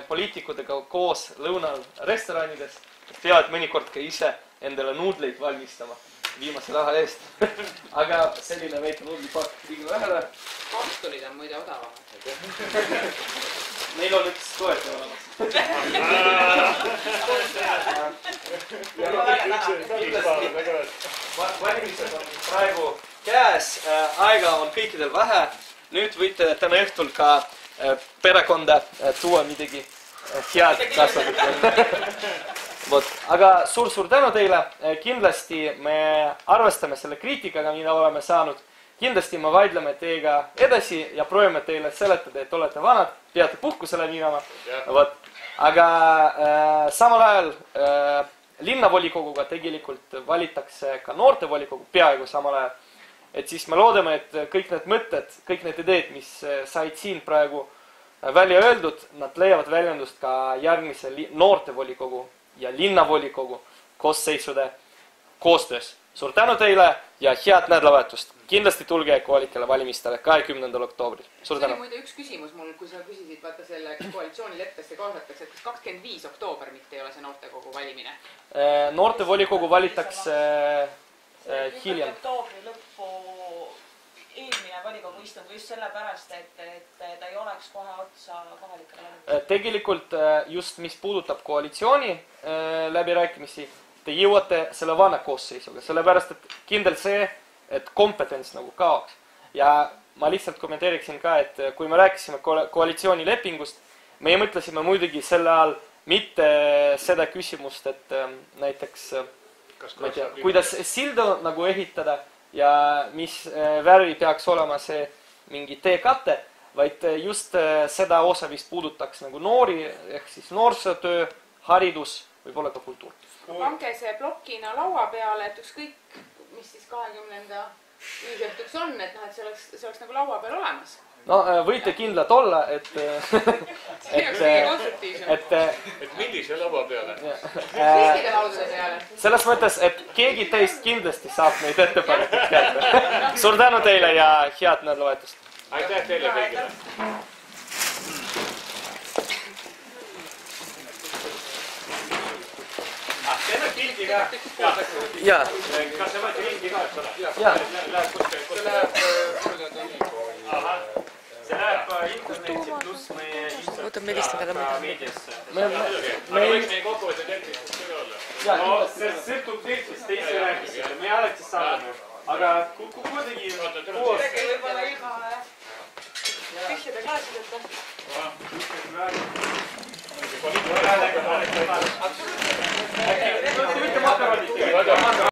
poliitikutega koos lõunal restoranides, peavad mõnikord ka ise endale nuudleid valmistama viimase raha eest. Aga selline väike nuudlipakk liigub ühele. Kartulid on muide odavamad. Meil on üks toetaja olemas. Valimised on praegu käes, aega on kõikidel vähe. Nüüd võite täna õhtul ka perekonda tuua midagi head kasvatada. Aga suur tänu teile. Kindlasti me arvestame selle kriitikaga, mida oleme saanud. Kindlasti me vaidleme teiega edasi ja proovime teile seletada, et olete vanad, peate puhkusele minema. Aga samal ajal linnavolikoguga tegelikult valitakse ka noortevolikogu peaaegu samal ajal. Et siis me loodame, et kõik need mõtted, kõik need ideed, mis said siin praegu välja öeldud, nad leiavad väljendust ka järgmise noortevolikogu ja linnavolikogu koosseisude koostöös. Suur tänu teile ja head nädalavahetust. Kindlasti tulge kohalikele valimistele 20. oktoobril. Suur tänu. See oli muide üks küsimus mul, kui sa küsisid, vaata selle koalitsioonileppesse kaasatakse, et kas 25. oktoober mitte ei ole see noortekogu valimine? Noortevolikogu valitakse hiljem. Oktoobri lõppu eelmine volikogu istung just sellepärast, et ta ei oleks kohe otsa kohalikele valimistele. Tegelikult just mis puudutab koalitsiooni läbirääkimisi, te jõuate selle vana koosseisuga, sellepärast et kindel see, et kompetents nagu kaoks. Ja ma lihtsalt kommenteeriksin ka, et kui me rääkisime koalitsioonilepingust, me mõtlesime muidugi selle all mitte seda küsimust, et näiteks kuidas sildu nagu ehitada ja mis värvi peaks olema see mingi teekatte, vaid just seda osa, mis puudutaks nagu noori, ehk siis noorsootöö, haridus, võib-olla ka kultuur. Pange see plokina laua peale, et ükskõik, mis siis 20. ühisõhtuks on, et see oleks nagu laua peal olemas. No võite kindlad olla, et millise laua peale? Kõikide laudade peale. Selles mõttes, et keegi teist kindlasti saab neid ettepanekuid kätte. Suur tänu teile ja head nädalavahetust. Aitäh teile kõigile. ringi ka. jaa. Kas see võeti ringi ka, eks ole? Jaa. Läheb kuskil. see läheb Kurusjärve ülikooli. see läheb internetti pluss meie Oota, me helistame talle muidu. meediasse. Aga võiks meie kokkuvõtte Delfist küll olla. no see sõltub Delfist, teist ei rääkisite, me alati saadame. aga kuidagi koos. võib-olla ilma tühjade klaasideta. Äkki mitte makaronid.